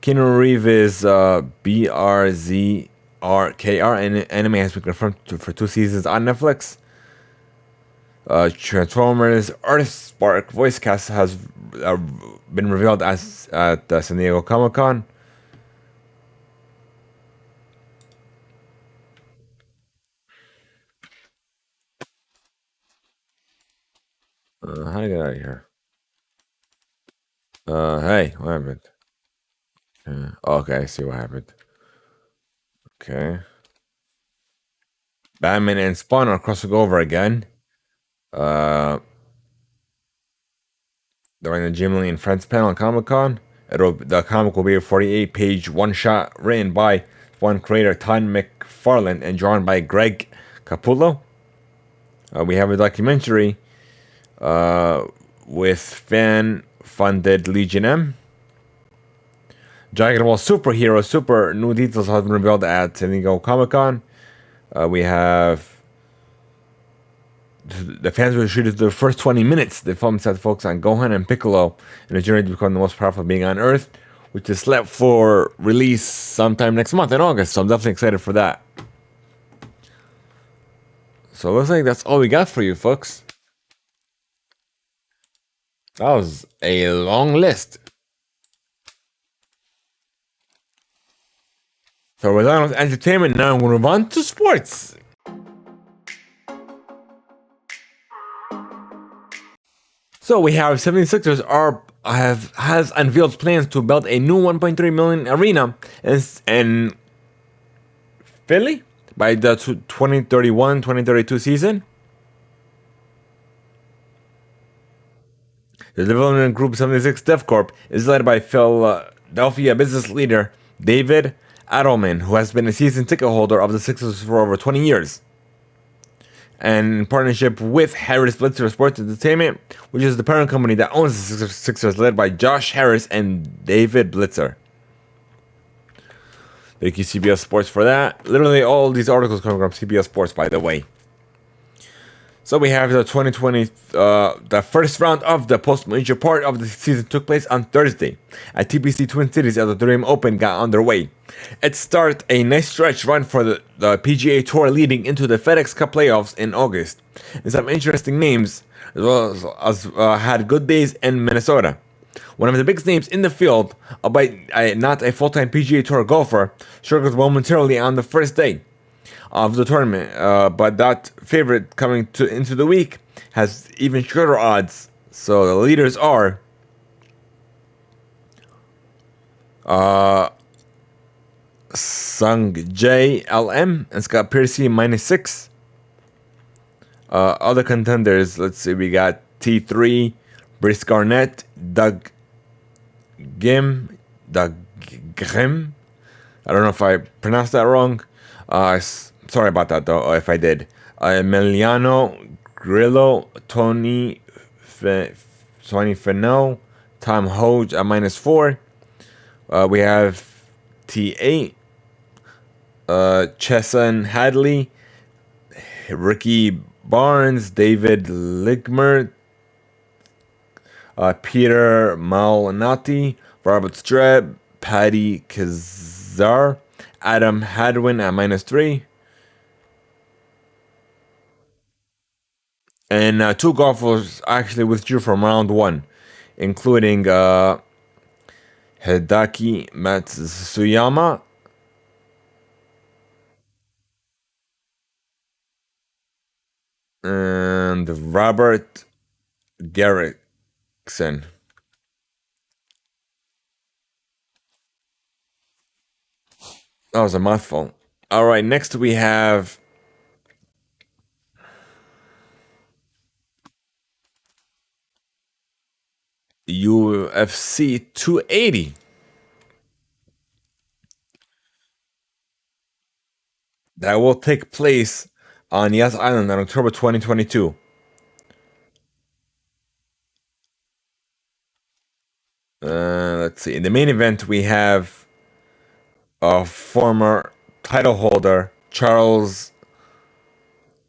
Keanu Reeves is BRZRKR, and anime has been confirmed for 2 seasons on Netflix. Transformers Earthspark voice cast has been revealed as at San Diego Comic-Con. How do I get out of here? Hey, what happened? Okay, I see what happened. Okay. Batman and Spawn are crossing over again. During the Jim Lee and Friends panel at Comic-Con. The comic will be a 48-page one-shot written by Spawn creator Todd McFarlane and drawn by Greg Capullo. We have a documentary with fan-funded Legion M. Dragon Ball Superhero Super new details have been revealed at San Diego Comic-Con. We have the fans were treated the first 20 minutes. The film set to focus on Gohan and Piccolo in a journey to become the most powerful being on Earth, which is slated for release sometime next month in August. So I'm definitely excited for that. So it looks like that's all we got for you, folks. That was a long list. So we're done with entertainment. Now I'm going to move on to sports. So we have 76ers has unveiled plans to build a new 1.3 million arena in Philly by the 2031-2032 season. The development group 76 DevCorp is led by Philadelphia business leader David Adelman, who has been a season ticket holder of the Sixers for over 20 years. And in partnership with Harris Blitzer Sports Entertainment, which is the parent company that owns the Sixers, led by Josh Harris and David Blitzer. Thank you, CBS Sports, for that. Literally all these articles coming from CBS Sports, by the way. So we have the 2020, the first round of the post-major part of the season took place on Thursday at TPC Twin Cities as the Dream Open got underway. It started a nice stretch run for the PGA Tour leading into the FedEx Cup playoffs in August. And some interesting names as well as had good days in Minnesota. One of the biggest names in the field, albeit not a full-time PGA Tour golfer, struggled momentarily on the first day. of the tournament. But that favorite coming into the week has even shorter odds. So the leaders are Sung JLM and Scott Piercy -6. Other contenders, let's see, we got T3, Brice Garnett, Doug Grim. I don't know if I pronounced that wrong. Sorry about that though, if I did. Emiliano Grillo, Tony Fennell, Tom Hoge at -4. We have T8, Chesson Hadley, Ricky Barnes, David Ligmer, Peter Malnati, Robert Streb, Paddy Kazar, Adam Hadwin at -3. And 2 golfers actually withdrew from round 1, including Hideki Matsuyama and Robert Garrickson. That was a mouthful. All right, next we have UFC 280. That will take place on Yas Island on October 2022. Let's see. In the main event, we have a former title holder, Charles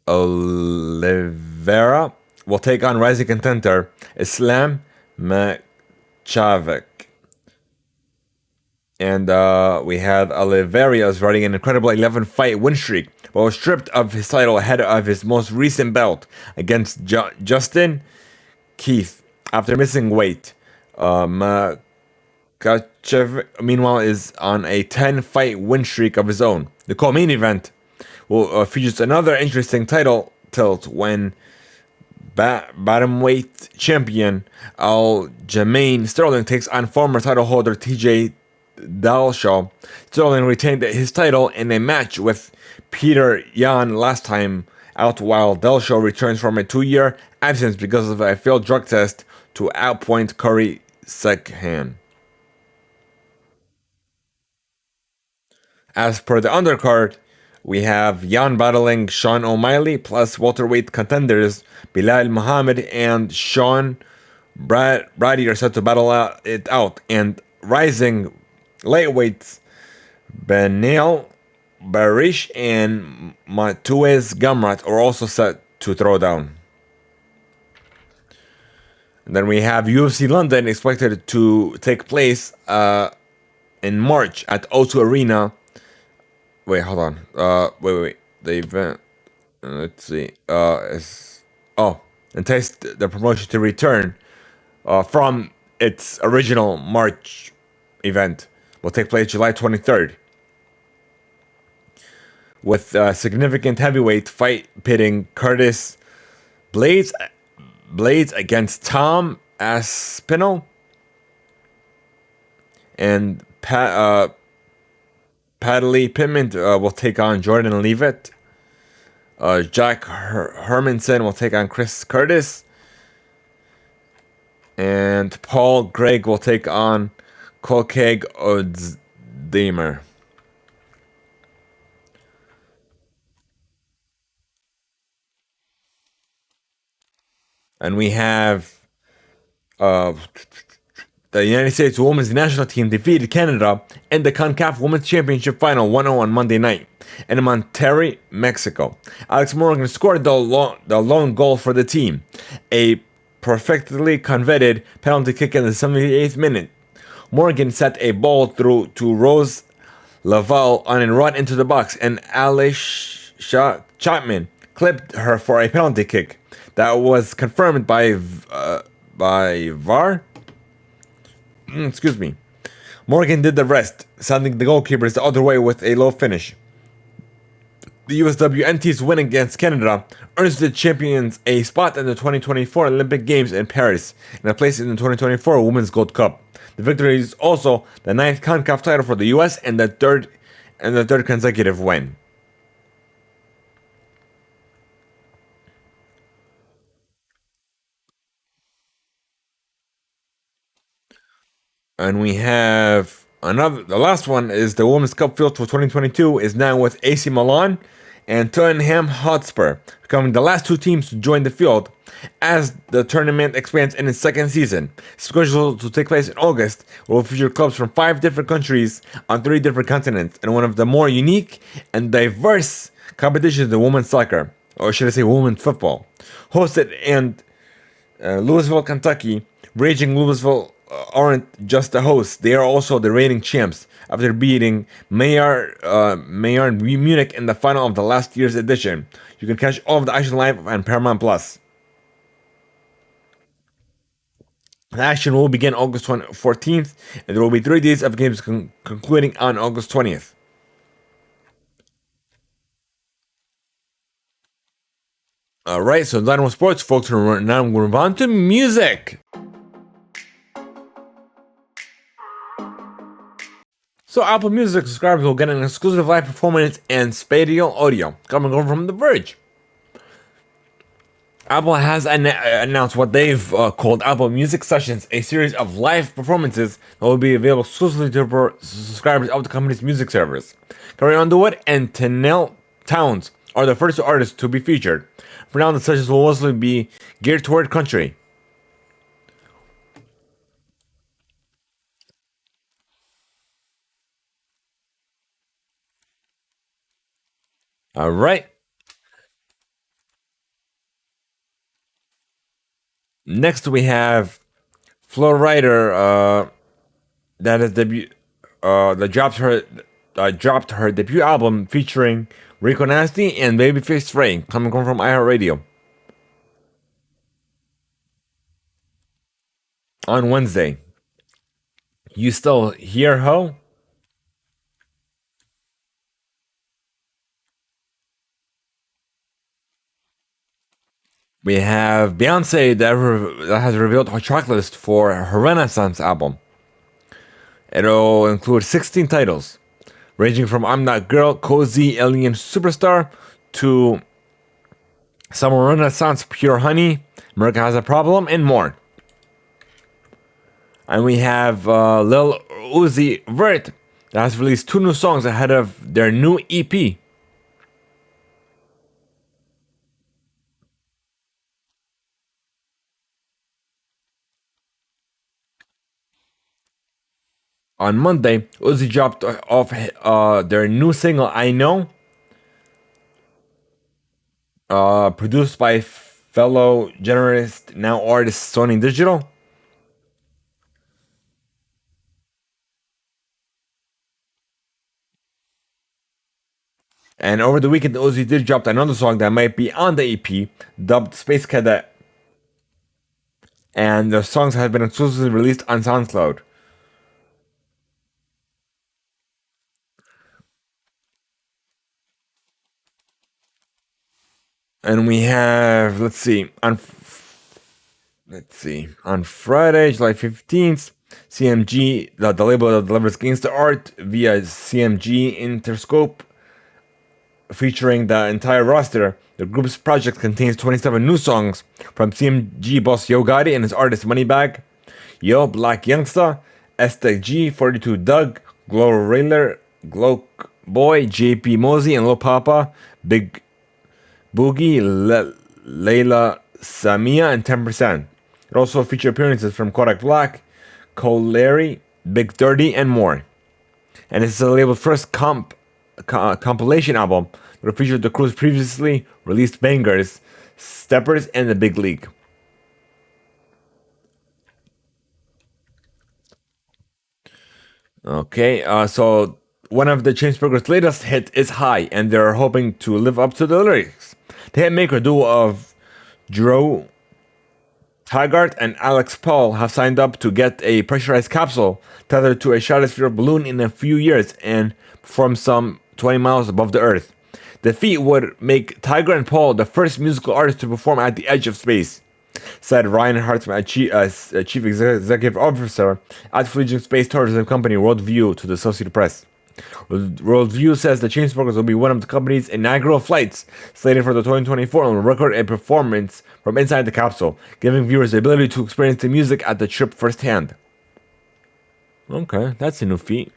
Oliveira, will take on rising contender Islam Makhachev. And we have Oliveira is riding an incredible 11-fight win streak, but was stripped of his title ahead of his most recent bout against Justin Keith after missing weight. Makhachev, meanwhile, is on a 10-fight win streak of his own. The co-main event will features another interesting title tilt when bantamweight champion Aljamain Sterling takes on former title holder TJ Dillashaw. Sterling retained his title in a match with Peter Yan last time out, while Dillashaw returns from a 2-year absence because of a failed drug test to outpoint Corey Sekhan. As per the undercard, we have Yan battling Sean O'Malley, plus welterweight contenders Bilal Muhammad and Sean Brady are set to battle it out, and rising lightweights Benel Barish and Matuez Gamrat are also set to throw down. And then we have UFC London expected to take place in March at O2 Arena. Wait, hold on. Wait. The event. Let's see. Entice the promotion to return from its original March event. Will take place July 23rd. With a significant heavyweight fight pitting Curtis Blades against Tom Aspinall and Padley Pittman will take on Jordan Leavitt. Jack Hermanson will take on Chris Curtis. And Paul Gregg will take on Kolkeg Ozdemir. And we have the United States Women's National Team defeated Canada in the CONCACAF Women's Championship Final 1-0 on Monday night in Monterrey, Mexico. Alex Morgan scored the lone goal for the team, a perfectly coveted penalty kick in the 78th minute. Morgan set a ball through to Rose Laval on a run into the box, and Alice Chapman clipped her for a penalty kick. That was confirmed by VAR. Excuse me. Morgan did the rest, sending the goalkeepers the other way with a low finish. The USWNT's win against Canada earns the champions a spot in the 2024 Olympic Games in Paris and a place in the 2024 Women's Gold Cup. The victory is also the 9th CONCACAF title for the US and the third consecutive win. And we have the last one is the Women's Cup field for 2022 is now with AC Milan and Tottenham Hotspur, becoming the last two teams to join the field as the tournament expands in its second season. Scheduled to take place in August, it will feature clubs from 5 different countries on 3 different continents, and one of the more unique and diverse competitions in women's soccer, or should I say women's football. Hosted in Louisville, Kentucky, Raging Louisville aren't just the hosts, they are also the reigning champs after beating Bayern Munich in the final of the last year's edition. You can catch all of the action live on Paramount Plus. The action will begin August 14th, and there will be 3 days of games concluding on August 20th. Alright, so done with sports, folks. Now we're going to move on to music. So Apple Music subscribers will get an exclusive live performance and spatial audio coming over from The Verge. Apple has announced what they've called Apple Music Sessions, a series of live performances that will be available exclusively to subscribers of the company's music service. Carrie Underwood and Tenelle Townes are the first 2 artists to be featured. For now, the sessions will mostly be geared toward country. All right. Next, we have Flo Rida, that is that dropped her debut album featuring Rico Nasty and Babyface Ray, coming from iHeartRadio on Wednesday. You still hear ho? We have Beyonce that has revealed her track list for her Renaissance album. It'll include 16 titles, ranging from I'm That Girl, Cozy Alien Superstar, to Summer Renaissance, Pure Honey, America Has a Problem, and more. And we have Lil Uzi Vert that has released 2 new songs ahead of their new EP. On Monday, Uzi dropped off their new single I Know, produced by fellow generalist, now artist Sony Digital. And over the weekend, Uzi did drop another song that might be on the EP, dubbed Space Cadet. And the songs have been exclusively released on SoundCloud. And we have, on Friday, July 15th, CMG, the label that delivers gangsta art via CMG Interscope, featuring the entire roster. The group's project contains 27 new songs from CMG boss Yo Gotti and his artist Moneybagg, Yo Black Youngsta, Estek G, 42 Doug, Glow Railer, Glow Boy, JP Mosey, and Lil Papa, Big Boogie, Layla Samia, and 10%. It also featured appearances from Kodak Black, Cole Larry, Big 30, and more. And it's the label's first compilation album that featured the crew's previously released bangers, Steppers, and The Big League. Okay, so one of the Chainsmokers' latest hit is High, and they're hoping to live up to the lyrics. The hitmaker duo of Drew Taggart and Alex Paul have signed up to get a pressurized capsule tethered to a stratosphere balloon in a few years and from some 20 miles above the Earth. The feat would make Tiger and Paul the first musical artists to perform at the edge of space, said Ryan Hartman, Chief Executive Officer at fledgling space tourism company Worldview, to the Associated Press. Worldview says the Chainsmokers will be one of the company's inaugural flights, slated for the 2024, and will record a performance from inside the capsule, giving viewers the ability to experience the music at the trip firsthand. Okay, that's a new feat.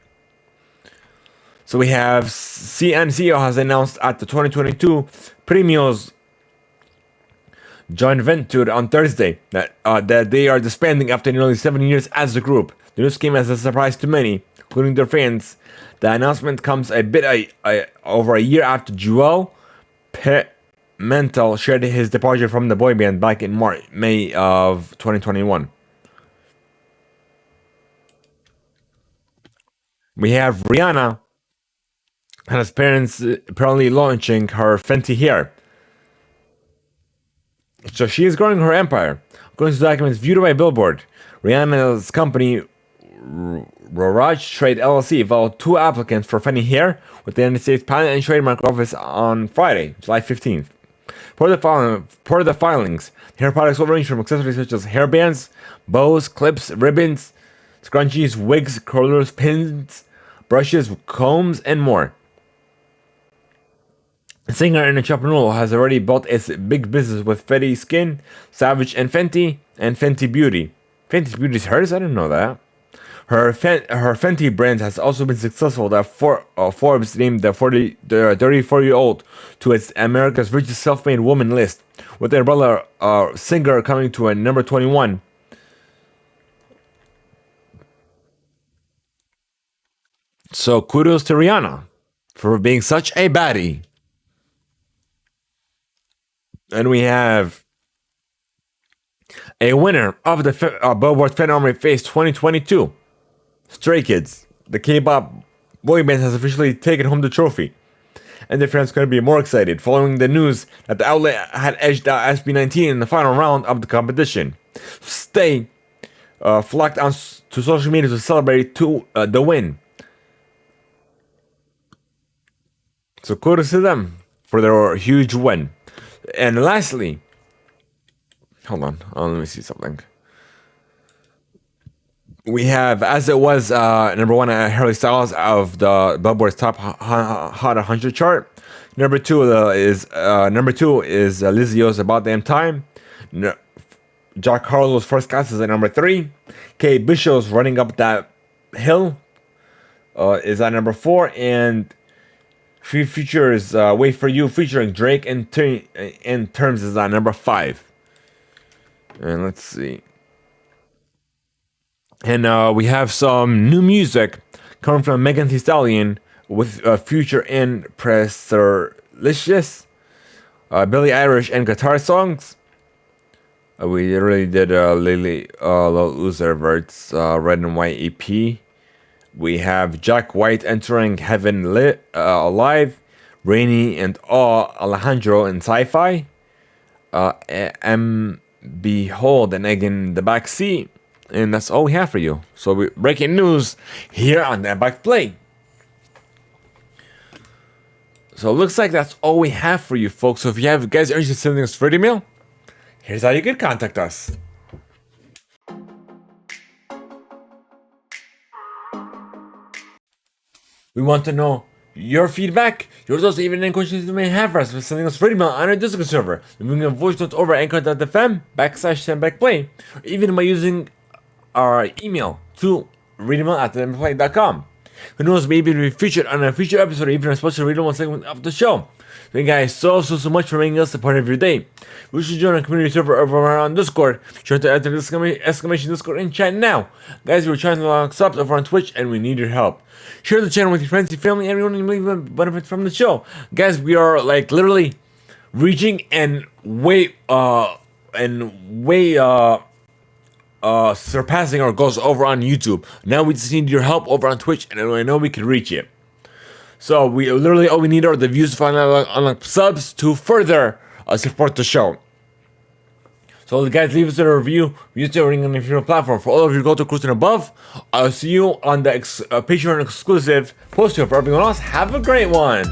So we have CNCO has announced at the 2022 Premios joint venture on Thursday that they are disbanding after nearly 7 years as a group. The news came as a surprise to many, including their fans. The announcement comes a bit over a year after Joel Pimentel shared his departure from the boy band back in May of 2021. We have Rihanna and his parents apparently launching her Fenty hair. So she is growing her empire. According to documents viewed by Billboard, Rihanna's company Roraj Trade LLC filed 2 applicants for Fenty hair with the United States Patent and Trademark Office on Friday, July 15th. Per the filings, hair products will range from accessories such as hairbands, bows, clips, ribbons, scrunchies, wigs, curlers, pins, brushes, combs, and more. The singer and entrepreneur has already built a big business with Fenty Skin, Savage and Fenty Beauty. Fenty Beauty is hers? I didn't know that. Her Fenty brand has also been successful. That Forbes named the 34-year-old to its America's Richest Self-Made Woman list, with their brother singer coming to a number 21. So kudos to Rihanna for being such a baddie. And we have a winner of the Billboard Fan Army Face 2022. Stray Kids, the K-pop boy band, has officially taken home the trophy. And their fans couldn't be more excited following the news that the outlet had edged out SB19 in the final round of the competition. Stay flocked on to social media to celebrate the win. So kudos to them for their huge win. And lastly, hold on, let me see something. We have, as it was number 1 Harry Styles of the Billboard's Top Hot 100 chart. Number two is Lizzo's About Damn Time. Jack Harlow's First Class is at number 3. Kate Bishop's Running Up That Hill is at number 4, and features Wait For You featuring Drake and Terms is at number 5. And let's see. And we have some new music coming from Megan Thee Stallion with Future and Presserlicious, Billie Eilish and guitar songs. We already did Lil Uzi Vert's Red and White EP. We have Jack White entering Heaven Alive, Rainy and Awe, Alejandro and Sci-Fi, Behold and Egg in the Backseat. And that's all we have for you. So breaking news here on THEIMPACTPLAY. So it looks like that's all we have for you folks. So if you guys are interested in sending us free email, here's how you can contact us. We want to know your feedback, your thoughts, even any questions you may have for us by sending us free email on our Discord server, leaving a voice note over at anchor.fm/THEIMPACTPLAY, or even by using our email to reademail@THEIMPACTPLAY.com. Who knows, maybe we'll be featured on a future episode or even a special readable segment of the show. Thank you guys so much for making us a part of your day. We should join our community server over on Discord. Sure to enter the exclamation Discord in chat now. Guys, we're trying to unlock subs over on Twitch and we need your help. Share the channel with your friends, your family, everyone you believe benefit from the show. Guys, we are like literally reaching and way surpassing our goals over on YouTube. Now we just need your help over on Twitch, and I know we can reach it. So we literally all we need are the views to unlock subs to further support the show. So guys, leave us a review. We use it on your favorite platform. For all of you go to cruise and above, I'll see you on the Patreon exclusive post here. For everyone else, have a great one.